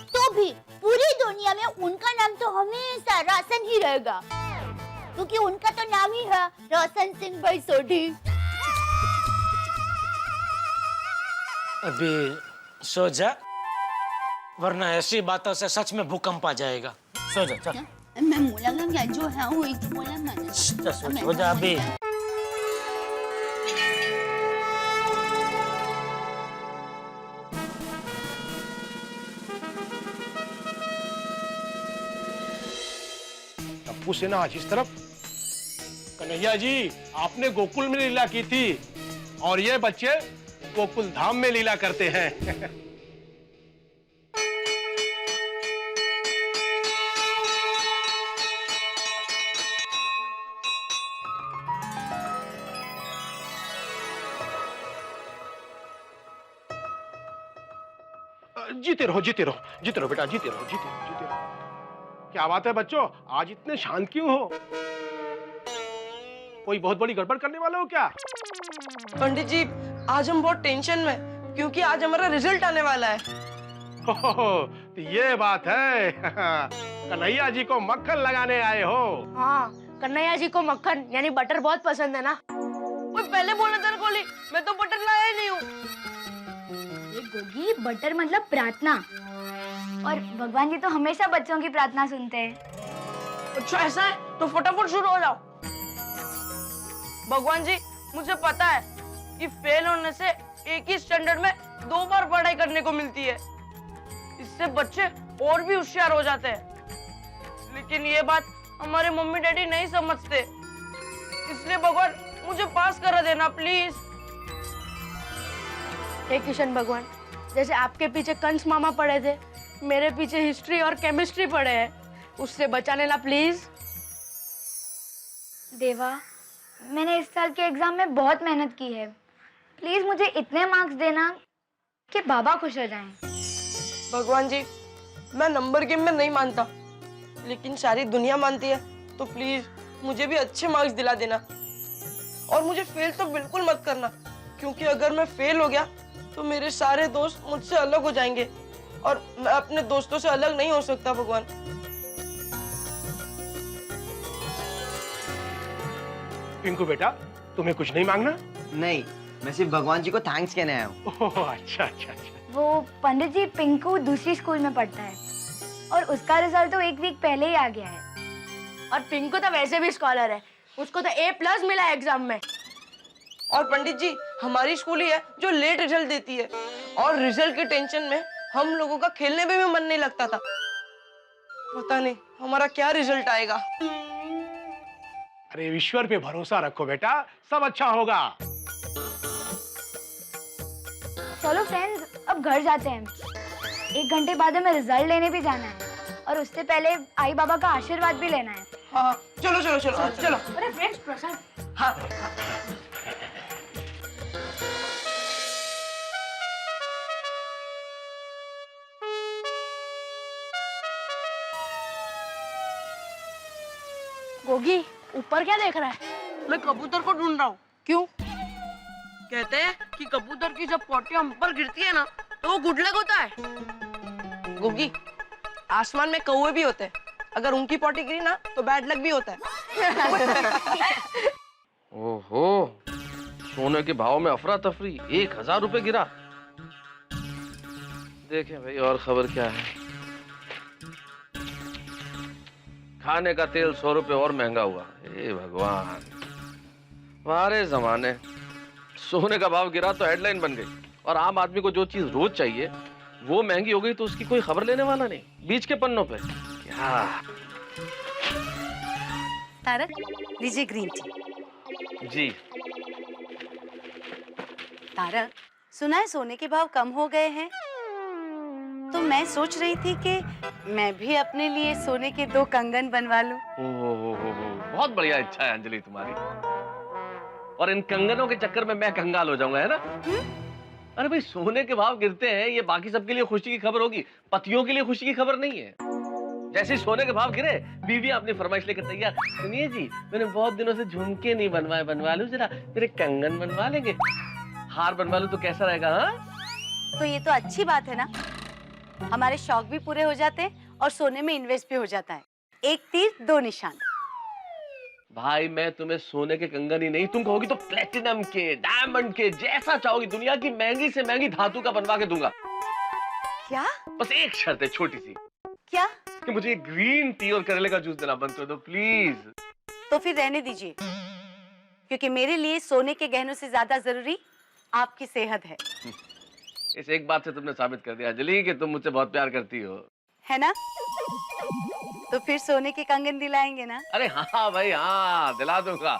S6: तो भी पूरी दुनिया में उनका नाम तो हमेशा रोशन ही रहेगा, क्योंकि उनका तो नाम ही है रोशन सिंह भाई सोडी।
S3: अभी सो जा, वरना ऐसी बातों से सच में भूकंप आ जाएगा। सो जा, चल।
S6: मैं बोला जो है वो एक बोला मैंने।
S3: सो जा अभी।
S4: टप्पू से ना आज इस तरफ। कन्हैया जी, आपने गोकुल में लीला की थी और ये बच्चे गोकुल धाम में लीला करते हैं। जीते रहो, जीते रहो, जीते रहो बेटा, जीते रहो, जीते रहो, जीते रहो। क्या बात है बच्चों, आज इतने शांत क्यों हो? कोई बहुत बड़ी गड़बड़ करने वाले हो क्या?
S7: पंडित जी, आज हम बहुत टेंशन में हैं, क्योंकि आज हमारा रिजल्ट आने वाला है।
S4: तो ये बात है। कन्हैया जी को मक्खन लगाने आए हो?
S9: हाँ, कन्हैया जी को मक्खन यानी बटर बहुत पसंद है ना।
S7: वो पहले बोलना था कोली, मैं तो बटर लाया ही नहीं हूँ।
S6: ये गोगी बटर मतलब प्रार्थना, और भगवान जी तो हमेशा बच्चों की प्रार्थना सुनते हैं।
S7: अच्छा ऐसा है, तो फटाफट शुरू हो जाओ। भगवान जी, मुझे पता है कि फेल होने से एक ही स्टैंडर्ड में 2 बार पढ़ाई करने को मिलती है, इससे बच्चे और भी होशियार हो जाते हैं। लेकिन ये बात हमारे मम्मी डैडी नहीं समझते, इसलिए भगवान मुझे पास करा देना प्लीज।
S9: हे किशन भगवान, जैसे आपके पीछे कंस मामा पड़े थे, मेरे पीछे हिस्ट्री और केमिस्ट्री पड़े हैं, उससे बचा लेना प्लीज।
S6: देवा, मैंने इस साल के एग्जाम में बहुत मेहनत की है, प्लीज मुझे इतने मार्क्स देना कि बाबा खुश हो जाएं।
S7: भगवान जी, मैं नंबर गेम में नहीं मानता, लेकिन सारी दुनिया मानती है, तो प्लीज मुझे भी अच्छे मार्क्स दिला देना, और मुझे फेल तो बिल्कुल मत करना, क्योंकि अगर मैं फेल हो गया तो मेरे सारे दोस्त मुझसे अलग हो जाएंगे और मैं अपने दोस्तों से अलग नहीं हो सकता। भगवान,
S4: पिंकू बेटा, तुम्हें कुछ नहीं मांगना?
S17: नहीं, मैं सिर्फ भगवान जी को थैंक्स कहने आया हूँ।
S4: अच्छा अच्छा अच्छा।
S6: वो पंडित जी, पिंकू दूसरी स्कूल में पढ़ता है और उसका रिजल्ट तो 1 वीक पहले ही आ गया है।
S9: और पिंकू तो वैसे भी स्कॉलर है, उसको तो A+ मिला है एग्जाम में।
S7: और पंडित जी, हमारी स्कूल ही है जो लेट रिजल्ट देती है, और रिजल्ट के टेंशन में हम लोगों का खेलने में भी मन नहीं लगता था। पता नहीं हमारा क्या रिजल्ट आएगा।
S4: अरे ईश्वर पे भरोसा रखो बेटा, सब अच्छा होगा।
S6: चलो फ्रेंड्स, अब घर जाते हैं। 1 घंटे बाद हमें रिजल्ट लेने भी जाना है, और उससे पहले आई बाबा का आशीर्वाद भी लेना है।
S7: हाँ, चलो चलो चलो चलो।
S6: अरे फ्रेंड्स, प्रसाद।
S7: हाँ।
S9: गोगी, ऊपर क्या देख रहा है?
S7: मैं कबूतर को ढूंढ रहा हूँ।
S9: क्यों?
S7: कहते हैं कि कबूतर की जब पोटी हम पर गिरती है ना, तो वो गुड लक होता है। गोगी, आसमान में कौवे भी होते हैं, अगर उनकी पोटी गिरी ना तो बैड लक भी होता है।
S1: ओहो, सोने के भाव में अफरा तफरी, 1000 रुपए गिरा। देखें भाई और खबर क्या है। खाने का तेल 100 रुपए और महंगा हुआ। हे भगवान, हमारे जमाने सोने का भाव गिरा तो हेडलाइन बन गई, और आम आदमी को जो चीज रोज चाहिए वो महंगी हो गई तो उसकी कोई खबर लेने वाला नहीं। बीच के पन्नों पे क्या।
S18: तारक, लीजिए ग्रीन टी।
S1: जी।
S18: तारक, सुना है सोने के भाव कम हो गए हैं, तो मैं सोच रही थी कि मैं भी अपने लिए सोने के 2 कंगन बनवा लूं।
S1: बहुत बढ़िया इच्छा है अंजलि तुम्हारी। और इन कंगनों के चक्कर में मैं कंगाल हो जाऊंगा, है ना? अरे भाई, सोने के भाव गिरते हैं, ये बाकी सबके लिए खुशी की खबर होगी, पतियों के लिए खुशी की खबर नहीं है। जैसे ही सोने के भाव गिरे, बीवी अपनी फरमाइश लेकर तैयार, सुनिए जी, मैंने बहुत दिनों से झुमके नहीं बनवाए, बनवा लूं जरा, मेरे कंगन बनवा लेंगे, हार बनवा लूं तो कैसा रहेगा? हाँ,
S18: तो ये तो अच्छी बात है ना, हमारे शौक भी पूरे हो जाते हैं और सोने में इन्वेस्ट भी हो जाता है। एक तीर दो निशान।
S1: भाई, मैं तुम्हें सोने के कंगन ही नहीं, तुम कहोगी तो प्लेटिनम के, डायमंड के, जैसा चाहोगी, दुनिया की महंगी से महंगी धातु का बनवा के दूंगा।
S18: क्या?
S1: बस एक शर्त है, छोटी सी।
S18: क्या?
S1: कि मुझे ग्रीन टी और करेले का जूस देना बंद कर दो प्लीज।
S18: तो फिर रहने दीजिए, क्योंकि मेरे लिए सोने के गहनों से ज्यादा जरूरी आपकी सेहत है।
S1: इस एक बात से तुमने साबित कर दिया अंजलि कि तुम मुझसे बहुत प्यार करती हो,
S18: है ना? तो फिर सोने के कंगन दिलाएंगे ना?
S1: अरे हाँ भाई, हाँ दिला दूंगा।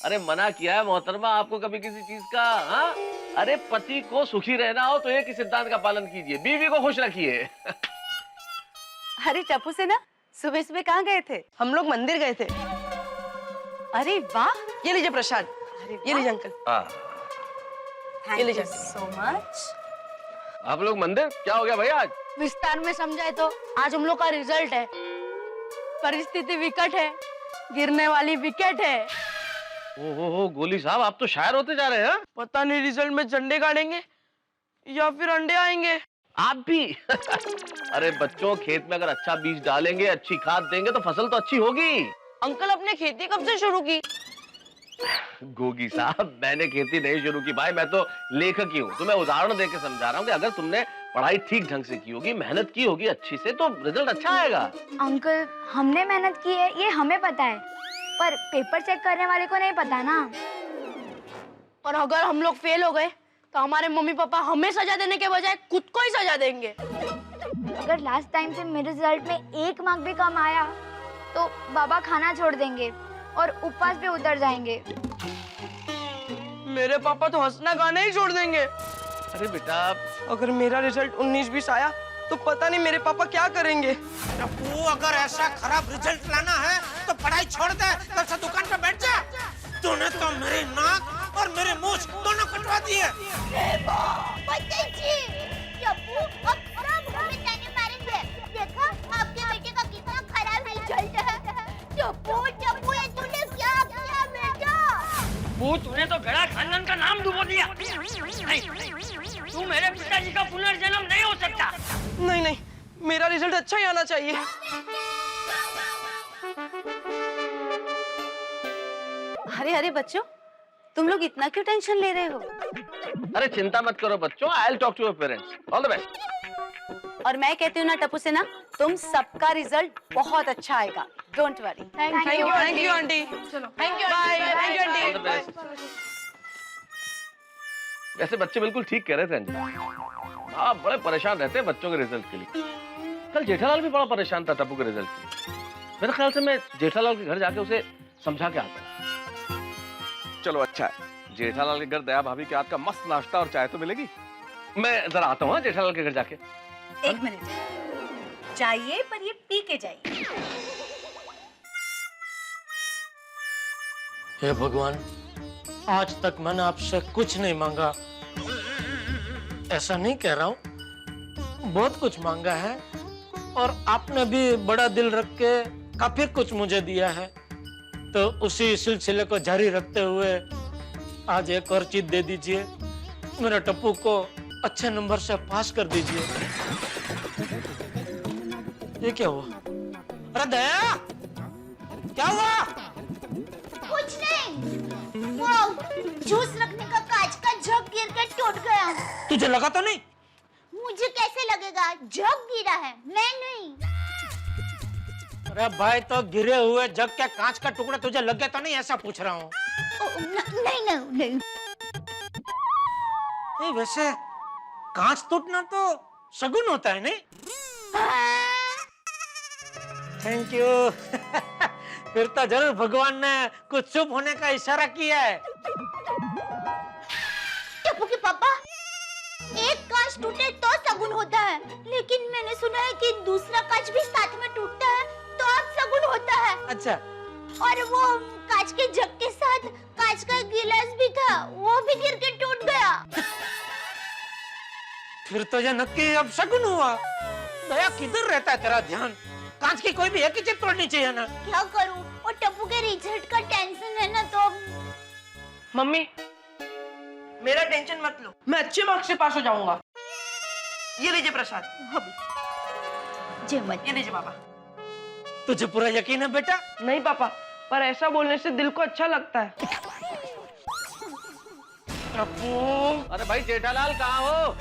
S1: अरे मना किया है मोहतरमा आपको कभी किसी चीज का? हाँ, अरे पति को सुखी रहना हो तो एक ही सिद्धांत का पालन कीजिए, बीवी को खुश रखिए।
S18: अरे टप्पू से ना, सुबह सुबह कहाँ गए थे?
S7: हम लोग मंदिर गए थे।
S18: अरे वाह,
S7: ये लीजिए प्रसाद। ये लीजिए uncle.
S18: Thank you so much.
S1: आप लोग मंदिर? क्या हो गया भाई आज?
S6: विस्तार में समझाए तो आज हम लोग का रिजल्ट है, परिस्थिति विकट है, गिरने वाली विकेट है।
S1: ओहो गोली साहब, आप तो शायर होते जा रहे हैं।
S7: पता नहीं रिजल्ट में झंडे गाड़ेंगे या फिर अंडे आएंगे।
S1: आप भी? अरे बच्चों, खेत में अगर अच्छा बीज डालेंगे, अच्छी खाद देंगे तो फसल तो अच्छी होगी।
S7: अंकल, अपने खेती कब से शुरू की?
S1: गोगी साहब, मैंने खेती नहीं शुरू की भाई, मैं तो लेखक ही हूँ। तो मैं उदाहरण देके समझा रहा हूँ कि अगर तुमने पढ़ाई ठीक ढंग से की होगी, मेहनत की होगी अच्छी से, तो रिजल्ट अच्छा आएगा।
S6: अंकल, हमने मेहनत की है ये हमें पता है, पर पेपर चेक करने वाले को नहीं पता ना।
S7: और अगर हम लोग फेल हो गए तो हमारे मम्मी पापा हमें सजा देने के बजाय खुद को ही सजा देंगे।
S6: अगर लास्ट टाइम से मेरे रिजल्ट में 1 मार्क भी कम आया तो बाबा खाना छोड़ देंगे और उपवास पे उतर जाएंगे।
S7: मेरे पापा तो हंसना गाना ही छोड़ देंगे।
S1: अरे बेटा,
S7: अगर मेरा रिजल्ट 19-20 आया तो पता नहीं मेरे पापा क्या करेंगे।
S3: टप्पू, अगर ऐसा खराब रिजल्ट लाना है तो पढ़ाई छोड़ दे, कल से दुकान पे बैठ जा। तूने तो मेरी नाक और मेरे मुंह दोनों कटवा दिए।
S6: देखा आपके बेटे का कितना खराब रिजल्ट है। टप्पू, ये तूने क्या किया बेटा?
S8: वो तूने तो गड़ा खानदान का नाम डुबो दिया। नहीं, तू मेरे पिताजी का पुनर्जन्म नहीं हो सकता।
S7: नहीं नहीं, मेरा रिजल्ट अच्छा ही आना चाहिए।
S18: अरे अरे बच्चों, तुम लोग इतना क्यों टेंशन ले रहे हो?
S1: अरे चिंता मत करो बच्चों, I will talk to your parents, all the best.
S18: और मैं कहती हूँ ना टप्पू से ना, तुम सबका रिजल्ट बहुत अच्छा आएगा, don't worry.
S7: Thank you aunty. चलो, thank you bye. Thank you
S1: all the
S7: aunty.
S1: Best. वैसे बच्चे बिल्कुल ठीक कह रहे थे अंजलि, आप बड़े परेशान रहते हैं बच्चों के रिजल्ट के लिए। कल जेठालाल भी बड़ा परेशान था टप्पू के रिजल्ट के लिए। मेरे ख्याल से मैं जेठालाल के घर जाके उसे समझा के आता हूँ। चलो अच्छा है, जेठालाल के घर दया भाभी के हाथ का मस्त नाश्ता और चाय तो मिलेगी। मैं जरा आता हूँ जेठालाल के घर जाके।
S18: 1 मिनट, जाइए पर ये पी के जाइए।
S3: हे भगवान, आज तक मैंने आपसे कुछ नहीं मांगा। ऐसा नहीं कह रहा हूँ, बहुत कुछ मांगा है और आपने भी बड़ा दिल रख के काफी कुछ मुझे दिया है। तो उसी सिलसिले को जारी रखते हुए आज एक और चीज दे दीजिए, मेरे टप्पू को अच्छे नंबर से पास कर दीजिए। ये क्या हुआ? अरे दया, क्या हुआ?
S6: कुछ नहीं, वो जूस रखने का कांच का जग गिर के टूट गया।
S3: तुझे लगा तो नहीं?
S6: मुझे कैसे लगेगा, जग गिरा है, मैं नहीं।
S3: अरे भाई, तो गिरे हुए जग के कांच का टुकड़ा तुझे लग गया तो नहीं, ऐसा पूछ रहा हूँ।
S6: नहीं।
S3: वैसे कांच टूटना तो शगुन होता है नहीं? Thank you. फिर तो जरूर भगवान ने कुछ शुभ होने का इशारा किया है।
S6: टप्पू के पापा, एक कांच टूटे तो शगुन होता है, लेकिन मैंने सुना है कि दूसरा कांच भी साथ में टूटता है तो आप शगुन होता है।
S3: अच्छा,
S6: और वो कांच के जग के साथ कांच का गिलास भी था, वो भी गिर के टूट गया।
S3: फिर तो ये नक्की अब शगुन हुआ। दया किधर रहता है तेरा ध्यान? कांच की कोई भी एक ही चीज तोड़नी चाहिए ना।
S6: क्या करूं, और टप्पू के रिजल्ट का टेंशन है ना, तो
S7: मम्मी मेरा टेंशन मत लो, मैं अच्छे मार्क्स से पास हो जाऊंगा। ये लीजिए प्रसाद।
S6: जय मत।
S7: ये लीजिए पापा।
S3: तुझे पूरा यकीन है बेटा?
S7: नहीं पापा, पर ऐसा बोलने से दिल को अच्छा लगता है।
S3: टप्पू,
S1: अरे भाई जेठालाल कहाँ हो?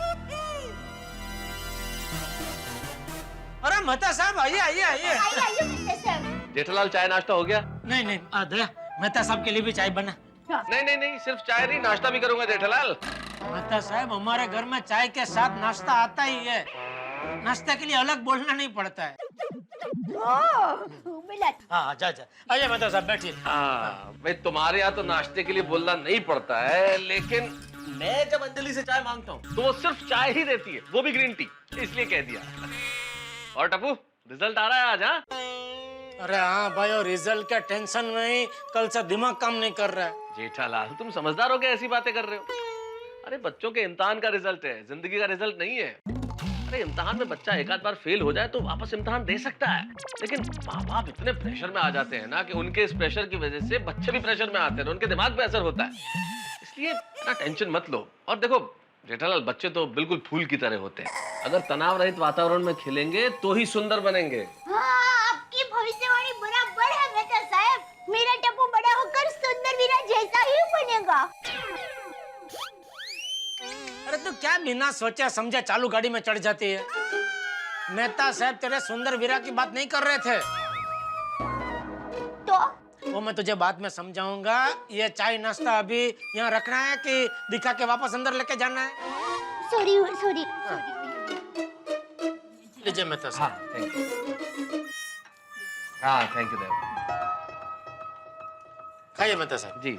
S3: अरे मेहता साहब आइए आइए आइए।
S1: जेठालाल चाय नाश्ता हो गया?
S3: नहीं नहीं दया, मेहता साहब के लिए भी चाय बना।
S1: नहीं नहीं नहीं, सिर्फ चाय नहीं, नाश्ता भी करूंगा जेठालाल।
S3: मेहता साहब हमारे घर में चाय के साथ नाश्ता आता ही है, नाश्ते के लिए अलग बोलना नहीं पड़ता है। हाँ जा जा, आइए मेहता साहब बैठिए।
S1: हाँ भाई, तुम्हारे यहाँ तो नाश्ते के लिए बोलना नहीं पड़ता है, लेकिन मैं जब अंजलि से चाय मांगता हूँ तो वो सिर्फ चाय ही देती है, वो भी ग्रीन टी, इसलिए कह दिया। और टप्पू, रिजल्ट आ रहा है आज? हाँ
S3: अरे हाँ भाई, और रिजल्ट का टेंशन में ही कल से दिमाग काम नहीं कर रहा है।
S1: जेठालाल तुम समझदार हो क्या ऐसी बातें कर रहे हो? अरे बच्चों के इम्तिहान का रिजल्ट है, जिंदगी का रिजल्ट नहीं है। अरे इम्तिहान में बच्चा एक आध बार फेल हो जाए तो वापस इम्तिहान दे सकता है, लेकिन माँ बाप इतने प्रेशर में आ जाते हैं ना कि उनके इस प्रेशर की वजह से बच्चे भी प्रेशर में आते हैं, उनके दिमाग पे असर होता है। इसलिए ना टेंशन मत लो। और देखो जेठालाल, बच्चे तो बिल्कुल फूल की तरह होते हैं, अगर तनाव रहित वातावरण में खेलेंगे तो ही सुंदर बनेंगे।
S6: हाँ, आपकी भविष्यवाणी बराबर है मेहता साहब, मेरा टप्पू बड़ा होकर सुंदर वीरा जैसा ही बनेगा।
S3: अरे तू क्या बिना सोचे समझे चालू गाड़ी में चढ़ जाती है? मेहता साहब तेरे सुंदर वीरा की बात नहीं कर रहे थे।
S6: तो
S3: वो मैं तुझे बाद में समझाऊंगा। ये चाय नाश्ता अभी यहाँ रखना है कि दिखा के वापस अंदर लेके जाना है?
S6: Sorry sorry.
S3: लीजिए मेहता साहब।
S1: हाँ थैंक यू। हाँ थैंक यू देव।
S3: खाइए मेहता साहब।
S1: जी जी।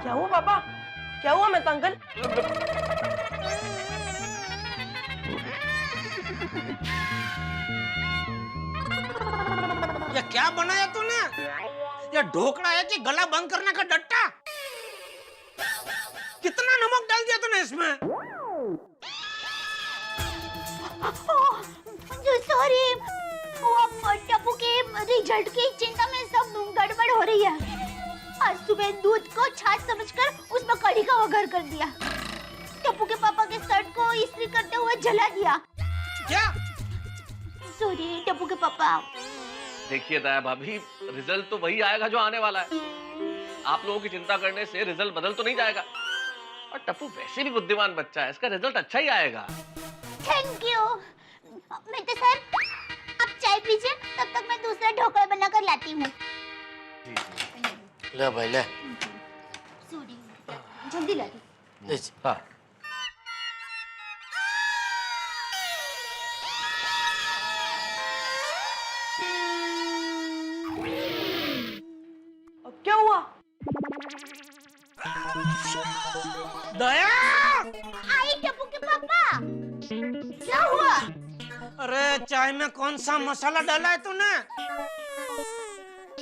S7: क्या हुआ पापा? क्या हुआ मेहता अंकल?
S3: ये क्या बनाया तूने? ये ढोकला है कि गला बंद करने का डट्टा? कितना नमक डाल दिया तूने इसमें?
S6: सॉरी, वो टप्पू के रिजल्ट की चिंता में सब गड़बड़ हो रही है। आज सुबह दूध को छाछ समझकर उसमें कढ़ी का वघार कर दिया। टप्पू के पापा के शर्ट को इस्त्री करते हुए जला दिया।
S3: क्या?
S6: सॉरी टप्पू के पापा।
S1: देखिए दया भाभी, रिजल्ट तो वही आएगा जो आने वाला है। आप लोगों की चिंता करने से रिजल्ट बदल तो नहीं जाएगा। और टप्पू वैसे भी बुद्धिमान बच्चा है, इसका रिजल्ट अच्छा ही आएगा।
S6: Thank you. मेहता साहब, आप चाय पीजिए, तब तक मैं दूसरा ढोकला बनाकर लाती हूँ।
S3: ले भाई ले।
S6: सॉरी, जल्दी ला दो।
S1: हाँ।
S7: अब क्या हुआ?
S3: दया!
S6: आई टप्पू के पापा, क्या हुआ?
S3: अरे चाय में कौन सा मसाला डाला है तूने?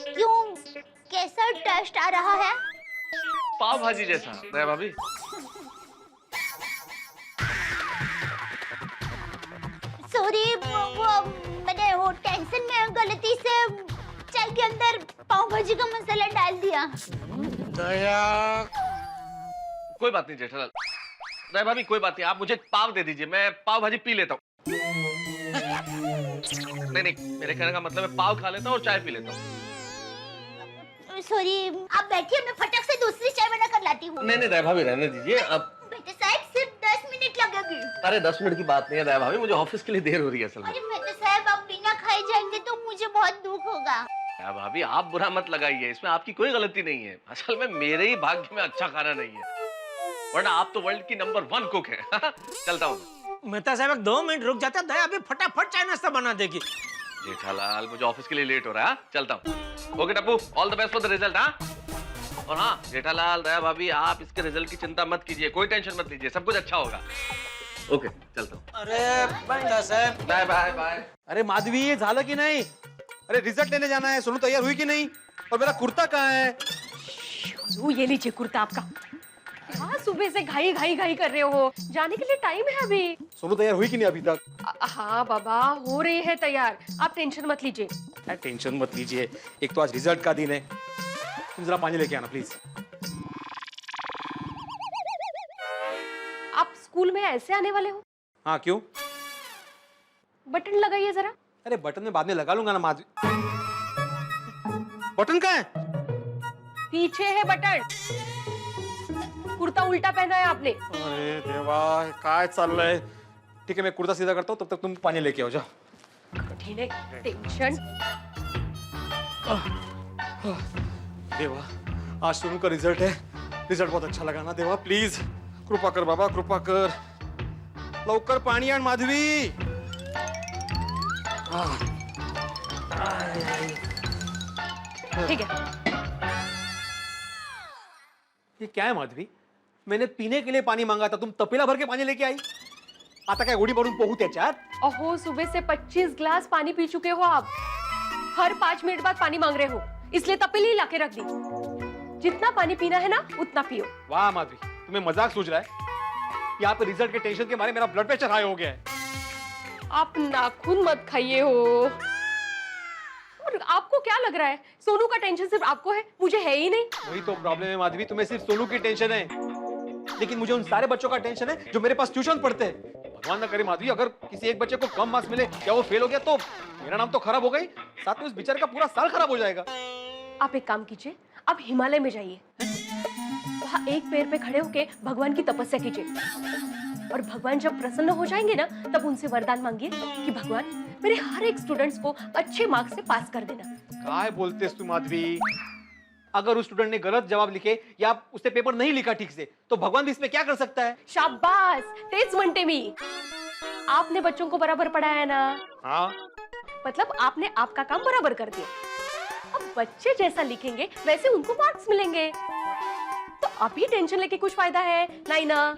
S6: क्यों, कैसा टेस्ट आ रहा है?
S1: पाव भाजी जैसा दया भाभी।
S6: सॉरी, वो मैंने वो टेंशन में गलती से चाय के अंदर पाव भाजी का मसाला डाल दिया।
S3: दया।
S1: कोई बात नहीं जेठालाल। दया भाभी कोई बात नहीं, आप मुझे पाव दे दीजिए, मैं पाव भाजी पी लेता हूँ। नहीं नहीं, मेरे कहने का मतलब है पाव खा लेता हूँ और चाय पी लेता हूँ।
S6: सॉरी, आप बैठिए, मैं फटक से दूसरी चाय बना कर लाती हूँ।
S1: नहीं नहीं दया भाभी रहने दीजिए अब।
S6: बेटे साहब, सिर्फ 10 मिनट लगेगी।
S1: अरे 10 मिनट की बात नहीं है दया भाभी, मुझे ऑफिस के लिए देर हो रही है असल में।
S6: अरे बेटे साहब, आप बिना खाए जाएंगे तो मुझे बहुत दुख होगा।
S1: दया भाभी आप बुरा मत लगाइए, इसमें आपकी कोई गलती नहीं है। असल में मेरे ही भाग्य में अच्छा खाना नहीं है, वरना आप तो वर्ल्ड की नंबर 1 कुक है। चलता हूँ।
S3: मेहता साहब 2 मिनट रुक जाता, दया अभी फटाफट चाय नाश्ता बना देगी।
S1: जेठालाल मुझे ऑफिस के लिए लेट हो रहा है, चलता हूँ। Okay Tappu, all the best for the result. हाँ, और हाँ जेठालाल, दया भाभी, आप इसके रिजल्ट की चिंता मत कीजिए, कोई टेंशन मत लीजिए, सब कुछ अच्छा होगा। ओके चलता हूँ।
S3: अरे बंडा साहब,
S1: बाय बाय बाय।
S12: अरे माधवी, ये झालं की नहीं? अरे रिजल्ट लेने जाना है, सोनू तैयार हुई कि नहीं? और मेरा कुर्ता कहाँ है?
S9: ये लीजिए कुर्ता आपका। हाँ, सुबह से घाई घाई घाई कर रहे हो, जाने के लिए टाइम है अभी।
S12: सोनू तैयार हुई कि नहीं अभी तक?
S9: हाँ बाबा, हो रही है तैयार, आप टेंशन मत लीजिए।
S12: टेंशन मत लीजिए, एक तो आज रिजल्ट का दिन है। तुम जरा पानी लेके आना प्लीज।
S9: आप स्कूल में ऐसे आने वाले हो?
S12: हाँ, क्यों?
S9: बटन लगाइए जरा।
S12: अरे बटन में बाद में लगा लूंगा ना माधवी। बटन कहाँ है?
S9: पीछे है बटन। कुर्ता उल्टा पहना है आपने।
S12: अरे देवा, काय चाललंय? ठीक है, मैं कुर्ता सीधा करता हूँ, तब तक तुम पानी लेके आओ, जाओ।
S9: कठिन है, टेंशन।
S12: देवा, आज सोनू का रिजल्ट है। रिजल्ट बहुत अच्छा लगा ना देवा, प्लीज कृपा कर बाबा, कृपा कर। लवकर पाणी आण माधवी।
S9: ठीक है।
S12: ये क्या है माधवी? मैंने पीने के लिए पानी मांगा था, तुम तपेला भर के पाणी लेके आई। आता काय उडी भरून पोहू त्याच्यात?
S9: अहो, सुबह से 25 ग्लास पानी पी चुके हो आप। हर 5 मिनट बाद पानी मांग रहे हो, इसलिए तपेली ला के रख दी। जितना पानी पीना है ना, उतना पियो।
S12: वाह माधवी, तुम्हें मजाक सूझ रहा है? यहाँ पे रिजल्ट के टेंशन के मारे मेरा ब्लड प्रेशर हाई हो गया है।
S9: आप नाखून मत खाइए हो। और आपको क्या लग रहा है, सोनू का टेंशन सिर्फ आपको है, मुझे है ही नहीं।
S12: वही तो प्रॉब्लम है माधवी, तुम्हें सिर्फ सोनू की टेंशन है, लेकिन मुझे उन सारे बच्चों का टेंशन है जो मेरे पास ट्यूशन पढ़ते हैं। भगवान ना करे माधवी, अगर किसी एक बच्चे को कम मार्क्स मिले या वो फेल हो गया तो मेरा नाम तो खराब हो गई, साथ में उस बेचारे का पूरा साल खराब हो जाएगा।
S9: आप एक काम कीजिए, आप हिमालय में जाइए, वहां एक पैर पे खड़े होके भगवान की तपस्या कीजिए, और भगवान जब प्रसन्न हो जाएंगे ना, तब उनसे वरदान मांगिए कि भगवान मेरे हर एक स्टूडेंट्स को अच्छे मार्क्स से पास कर देना।
S12: काय बोलतेस तू माधवी? अगर उस स्टूडेंट ने गलत जवाब लिखे या उसने पेपर नहीं लिखा ठीक से, तो भगवान भी इसमें क्या कर सकता है?
S9: शाबाश, तेज म्हणते मी। आपने बच्चों को बराबर पढ़ाया ना?
S12: हाँ।
S9: मतलब आपने आपका काम बराबर कर दिया। अब बच्चे जैसा लिखेंगे वैसे उनको मार्क्स मिलेंगे। तो अभी टेंशन लेके कुछ फायदा है नहीं ना,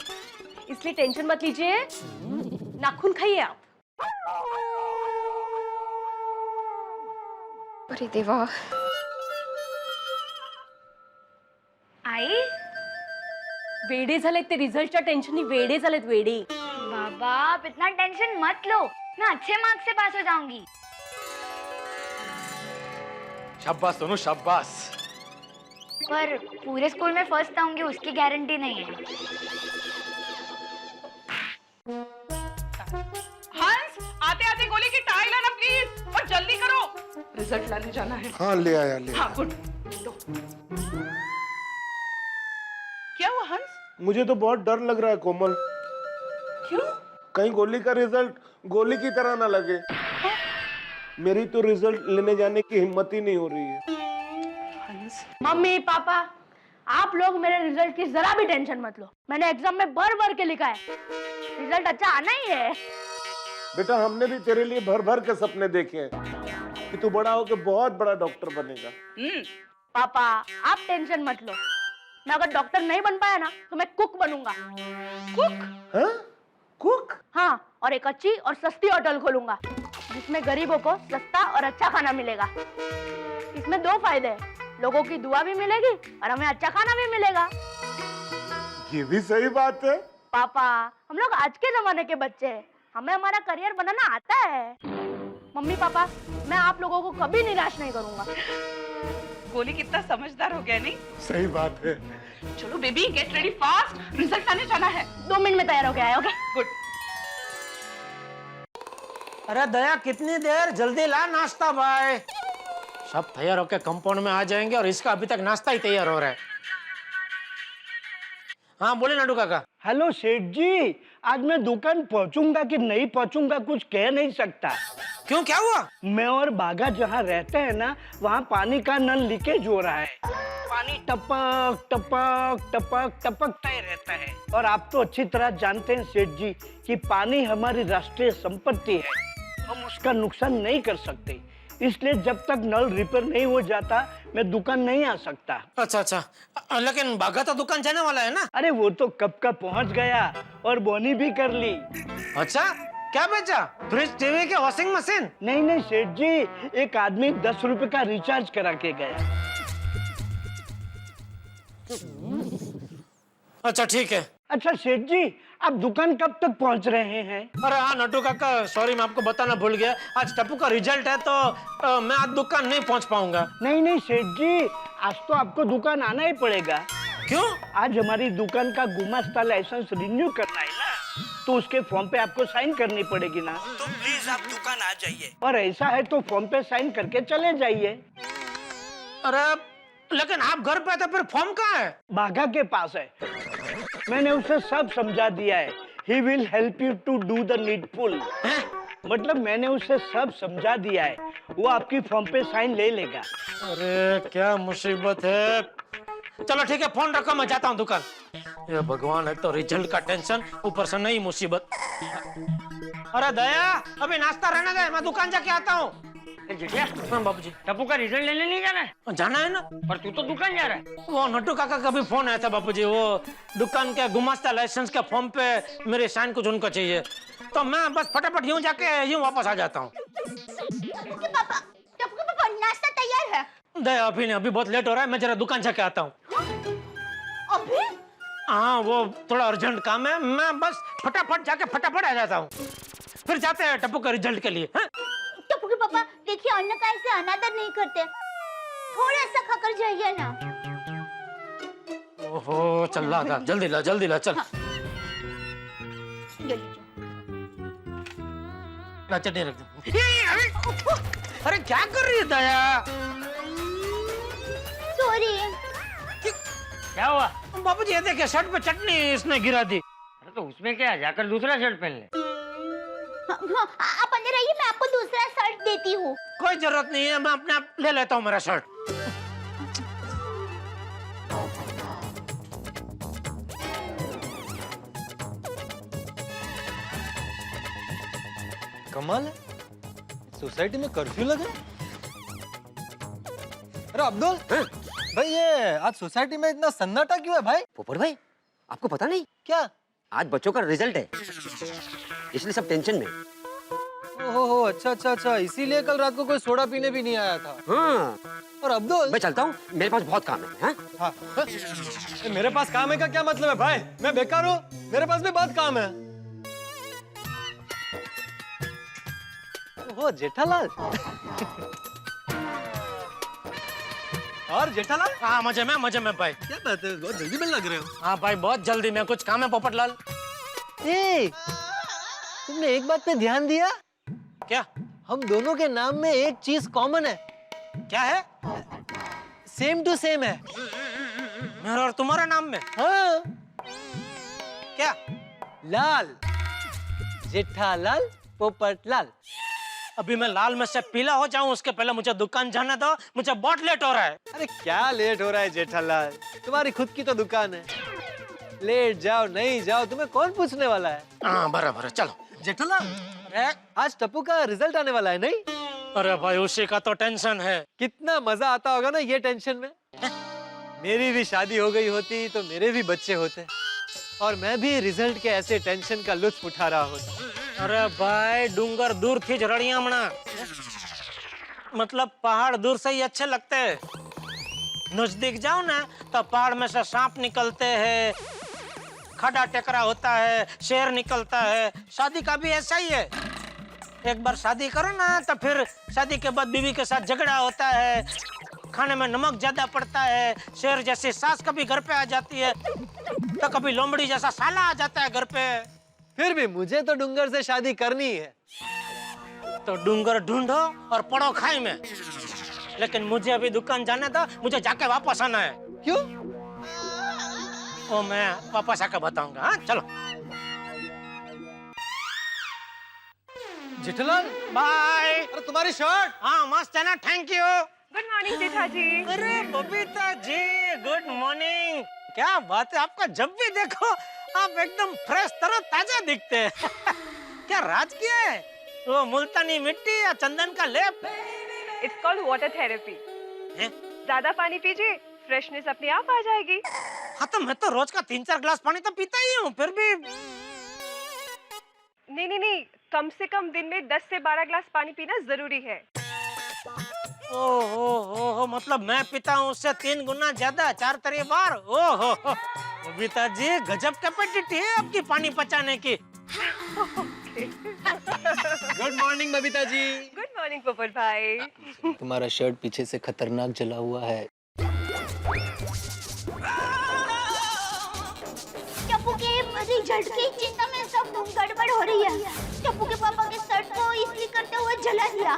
S9: इसलिए टेंशन मत लीजिए, नाखून खाइए आप। अरे देवा। आई वेडे झालेत ते रिझल्टच्या टेन्शननी, वेडे झालेत वेडे।
S6: बाबा, आप इतना टेंशन मत लो, मैं अच्छे मार्क्स से पास हो जाऊंगी।
S12: शाबाश सोनू, शाबाश।
S6: पर पूरे स्कूल में फर्स्ट आऊंगी उसकी गारंटी नहीं है।
S10: हंस, आते आते गोली की टाई लाना प्लीज, और जल्दी करो, रिजल्ट लाने जाना है।
S15: हाँ ले आया, ले आया।
S10: हाँ गुड। क्या हुआ हंस?
S15: मुझे तो बहुत डर लग रहा है कोमल।
S10: क्यों?
S15: कहीं गोली का रिजल्ट गोली की तरह ना लगे। मेरी तो रिजल्ट लेने जाने की हिम्मत ही नहीं हो रही है।
S9: मम्मी पापा, आप लोग मेरे रिजल्ट की जरा भी टेंशन मत लो। मैंने एग्जाम में भर भर के लिखा है, रिजल्ट अच्छा आना ही है।
S15: बेटा, हमने भी तेरे लिए भर भर के सपने देखे हैं कि तू बड़ा होकर बहुत बड़ा डॉक्टर बनेगा।
S9: पापा, आप टेंशन मत लो। मैं अगर डॉक्टर नहीं बन पाया ना, तो मैं कुक बनूंगा। कुक?
S15: हाँ? कुक?
S9: हाँ, और एक अच्छी और सस्ती होटल खोलूंगा, जिसमें गरीबों को सस्ता और अच्छा खाना मिलेगा। इसमें 2 फायदे हैं, लोगों की दुआ भी मिलेगी और हमें अच्छा खाना भी मिलेगा।
S15: ये भी सही बात है।
S9: पापा, हम लोग आज के जमाने के बच्चे हैं, हमें हमारा करियर बनाना आता है। मम्मी पापा, मैं आप लोगों को कभी निराश नहीं करूंगा।
S10: गोली कितना समझदार हो गया नहीं?
S15: सही बात है।
S10: चलो baby, get ready fast, result आने जाना है।
S9: 2 मिनट में तैयार हो गया है। Okay
S10: good.
S3: अरे दया, कितनी देर, जल्दी ला नाश्ता भाई। सब तैयार होके कंपाउंड में आ जाएंगे और इसका अभी तक नाश्ता ही तैयार हो रहा है। हाँ बोले नाडू काका।
S16: हेलो सेठ जी, आज मैं दुकान पहुंचूंगा कि नहीं पहुंचूंगा कुछ कह नहीं सकता।
S3: क्यों, क्या हुआ?
S16: मैं और बागा जहाँ रहते हैं ना, वहाँ पानी का नल लीकेज हो रहा है। पानी टपक टपक टपक टपकता ही रहता है। और आप तो अच्छी तरह जानते हैं सेठ जी कि पानी हमारी राष्ट्रीय संपत्ति है। हम उसका नुकसान नहीं कर सकते, इसलिए जब तक नल रिपेयर नहीं हो जाता मैं दुकान नहीं आ सकता।
S3: अच्छा अच्छा, लेकिन बागा तो दुकान जाने वाला है ना?
S16: अरे वो तो कब का पहुंच गया और बोनी भी कर ली।
S3: अच्छा, क्या बेचा? फ्रिज, टीवी के वॉशिंग मशीन?
S16: नहीं नहीं सेठ जी, एक आदमी 10 रुपए का रिचार्ज करा के गया।
S3: अच्छा ठीक है।
S16: अच्छा सेठ जी, आप दुकान कब तक पहुंच रहे हैं?
S3: अरे हाँ नट्टू काका, सॉरी मैं आपको बताना भूल गया, आज टप्पू का रिजल्ट है तो मैं आज दुकान नहीं पहुंच पाऊंगा।
S16: नहीं नहीं सेठ जी, आज तो आपको दुकान आना ही पड़ेगा।
S3: क्यों?
S16: आज हमारी दुकान का गुमास्ता लाइसेंस रिन्यू करना है ना, तो उसके फॉर्म पे आपको साइन करनी पड़ेगी ना।
S7: तो प्लीज आप दुकान आ जाइए।
S16: और ऐसा है तो फॉर्म पे साइन करके चले जाइए।
S3: अरे लेकिन आप घर पे थे, फिर फॉर्म कहाँ है?
S16: बाघा के पास है, मैंने उसे सब समझा दिया है। He will help you to do the needful। मतलब मैंने उसे सब समझा दिया है, वो आपकी फॉर्म पे साइन ले लेगा।
S3: अरे क्या मुसीबत है। चलो ठीक है, फोन रखो, मैं जाता हूँ दुकान। ये भगवान, है तो रिजल्ट का टेंशन, ऊपर से नई मुसीबत। अरे दया, अभी नाश्ता रहने दे, मैं दुकान जाके आता हूँ। हाँ बाबूजी।
S8: टप्पू का रिजल्ट लेने नहीं जाना है?
S3: जाना है ना।
S8: पर तू तो दुकान जा रहा है।
S3: वो नट्टू काका का भी फोन आया था बापूजी, वो दुकान के गुमास्ता लाइसेंस के फॉर्म पे मेरे साइन कुछ उनको चाहिए, तो मैं बस फटाफट यूं जाके यूं वापस आ जाता हूँ।
S6: पापा नाश्ता तैयार है।
S3: दया अभी नहीं, अभी बहुत लेट हो रहा है, मैं जरा दुकान जाके आता हूँ।
S6: अभी?
S3: हाँ वो थोड़ा अर्जेंट काम है, मैं बस फटाफट जाके फटाफट आ जाता हूँ, फिर जाते हैं टप्पू का रिजल्ट के लिए।
S6: टप्पू के पापा देखिए, अन्न का ऐसे अनादर नहीं करते, थोड़ा सा खाकर जाइए ना।
S3: ओहो चल ला, जल्दी ला जल्दी ला, चल। ला चटनी रख दो। अरे क्या कर रही है दया?
S6: सॉरी।
S8: क्या हुआ?
S3: बाबूजी ये देखिए, शर्ट पे चटनी इसने गिरा दी।
S8: अरे तो उसमें क्या, जाकर दूसरा शर्ट पहन ले।
S6: हाँ, आप अंदर आइए, मैं आपको दूसरा शर्ट देती हूँ।
S3: कोई जरूरत नहीं है, मैं अपने आप ले लेता हूँ मेरा शर्ट।
S12: कमाल है, सोसाइटी में कर्फ्यू लगा। अरे अब्दुल भाई, ये आज सोसाइटी में इतना सन्नाटा क्यों है भाई?
S13: पोपट भाई, आपको पता नहीं
S12: क्या?
S13: आज बच्चों का रिजल्ट है, इसलिए सब टेंशन में।
S12: ओहो अच्छा अच्छा अच्छा, इसीलिए कल रात को कोई सोडा पीने भी नहीं आया था।
S13: हाँ।
S12: और अब्दुल,
S13: मैं चलता हूँ, मेरे पास बहुत काम है। हाँ?
S12: हाँ। मेरे पास काम है का क्या मतलब है भाई? मैं बेकार हूँ? मेरे पास भी बहुत काम है। ओहो जेठालाल। और जेठालाल?
S3: हाँ मजे में भाई।
S12: क्या बात है, बहुत जल्दी मिलने लग रहे हो।
S3: हाँ भाई बहुत जल्दी, मैं कुछ काम है पोपटलाल।
S12: तुमने एक बात पे ध्यान दिया?
S3: क्या?
S12: हम दोनों के नाम में एक चीज कॉमन है।
S3: क्या है?
S12: सेम टू सेम है।
S3: मेरा और तुम्हारा नाम में?
S12: हाँ।
S3: क्या?
S12: लाल, जेठालाल, पोपटलाल।
S3: अभी मैं लाल में से पीला हो जाऊं उसके पहले मुझे दुकान जाने दो, मुझे बहुत लेट हो रहा है।
S12: अरे क्या लेट हो रहा है जेठालाल, तुम्हारी खुद की तो दुकान है। लेट जाओ नहीं जाओ तुम्हें कौन पूछने वाला है?
S3: हाँ बराबर है, चलो।
S12: जेठालाल, आज टप्पू का रिजल्ट आने वाला है नहीं?
S3: अरे भाई उसी का तो टेंशन है।
S12: कितना मजा आता होगा ना ये टेंशन में। मेरी भी शादी हो गई होती तो मेरे भी बच्चे होते, और मैं भी रिजल्ट के ऐसे टेंशन का लुत्फ उठा रहा होता।
S3: अरे भाई डूंगर दूर थी जरड़ियां मना, मतलब पहाड़ दूर से ही अच्छे लगते हैं, नजदीक जाओ ना तो पहाड़ में से सांप निकलते हैं, खड़ा टेकरा होता है, शेर निकलता है। शादी का भी ऐसा ही है, एक बार शादी करो ना तो फिर शादी के बाद बीवी के साथ झगड़ा होता है, खाने में नमक ज्यादा पड़ता है, शेर जैसी सास कभी घर पे आ जाती है तो कभी लोमड़ी जैसा साला आ जाता है घर पे।
S12: फिर भी मुझे तो डूंगर से शादी करनी है।
S3: तो डूंगर ढूंढो और पड़ो खाई में, लेकिन मुझे अभी दुकान जाने दो, मुझे जाके वापस आना है।
S12: क्यों?
S3: वो मैं वापस आकर बताऊंगा। हाँ चलो।
S12: जेठालाल
S3: बाय।
S12: अरे तुम्हारी शर्ट।
S3: हाँ मस्त है ना, थैंक यू।
S10: गुड मॉर्निंग जेठा जी।
S3: अरे बबीता जी गुड मॉर्निंग। क्या बात है, आपका जब भी देखो आप एकदम फ्रेश तरह ताजा दिखते हैं। क्या राज किया है? वो मुल्तानी मिट्टी या चंदन का लेप?
S9: It's called water therapy. ज्यादा पानी पीजिए, फ्रेशनेस अपने आप आ जाएगी।
S3: हाँ तो मैं तो रोज का 3-4 गिलास पानी तो पीता ही हूँ, फिर भी।
S9: नहीं, कम से कम दिन में 10 से 12 गिलास पानी पीना जरूरी है।
S3: ओहो, मतलब मैं पीता हूँ उससे 3 गुना ज्यादा 4 बार। ओहो, बबीता जी गजब कैपेसिटी है आपकी पानी पचाने की।
S17: Good morning Babita ji.
S9: Good morning पोपट भाई।
S17: तुम्हारा शर्ट पीछे से खतरनाक जला हुआ है।
S6: टप्पू के रिजल्ट की चिंता में सब गड़बड़ हो रही है। टप्पू के पापा के शर्ट को इस्त्री करते हुए जला दिया।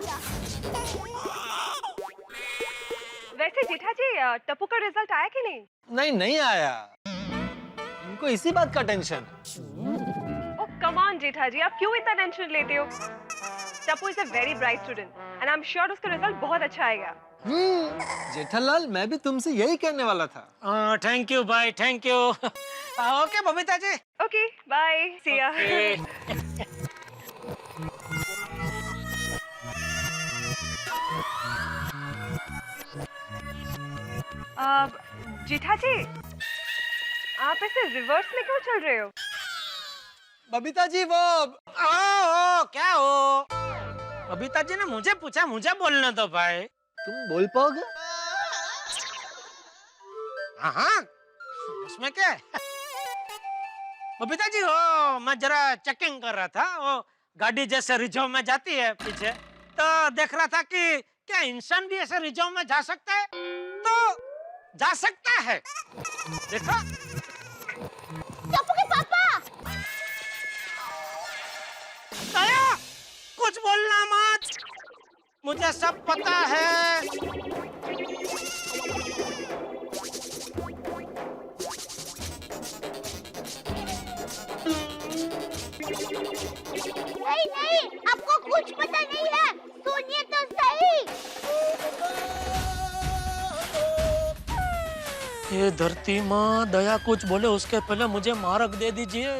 S9: वैसे जेठा जी, टप्पू का रिजल्ट आया कि नहीं?
S12: नहीं आया। इनको इसी बात का टेंशन।
S9: ओह कम ऑन जेठा जी, आप क्यों इतना टेंशन लेते हो? Tappu is a very bright student and I am sure उसका रिजल्ट बहुत अच्छा आएगा।
S12: जेठालाल, मैं भी तुमसे यही कहने वाला था।
S3: थैंक यू भाई, thank you. Okay Babita ji.
S9: Okay bye, see ya. Jetha जी, आप ऐसे रिवर्स में क्यों चल रहे हो?
S12: बबीता जी वो
S3: क्या हो? बबीता जी ने मुझे पूछा, मुझे बोलने दो भाई।
S12: तुम बोल पाओगे?
S3: हाँ, उसमें क्या है? बबीता जी वो मैं जरा चेकिंग कर रहा था, वो गाड़ी जैसे रिजर्व में जाती है पीछे, तो देख रहा था कि क्या इंसान भी ऐसे रिजर्व में जा सकता है? तो जा सकता है। देखो
S6: टप्पू के पापा।
S3: दया, कुछ बोलना मत, मुझे सब पता है।
S6: नहीं, आपको कुछ पता नहीं है। सुनिए तो सही।
S3: ये धरती माँ, दया कुछ बोले उसके पहले मुझे मारक दे दीजिए।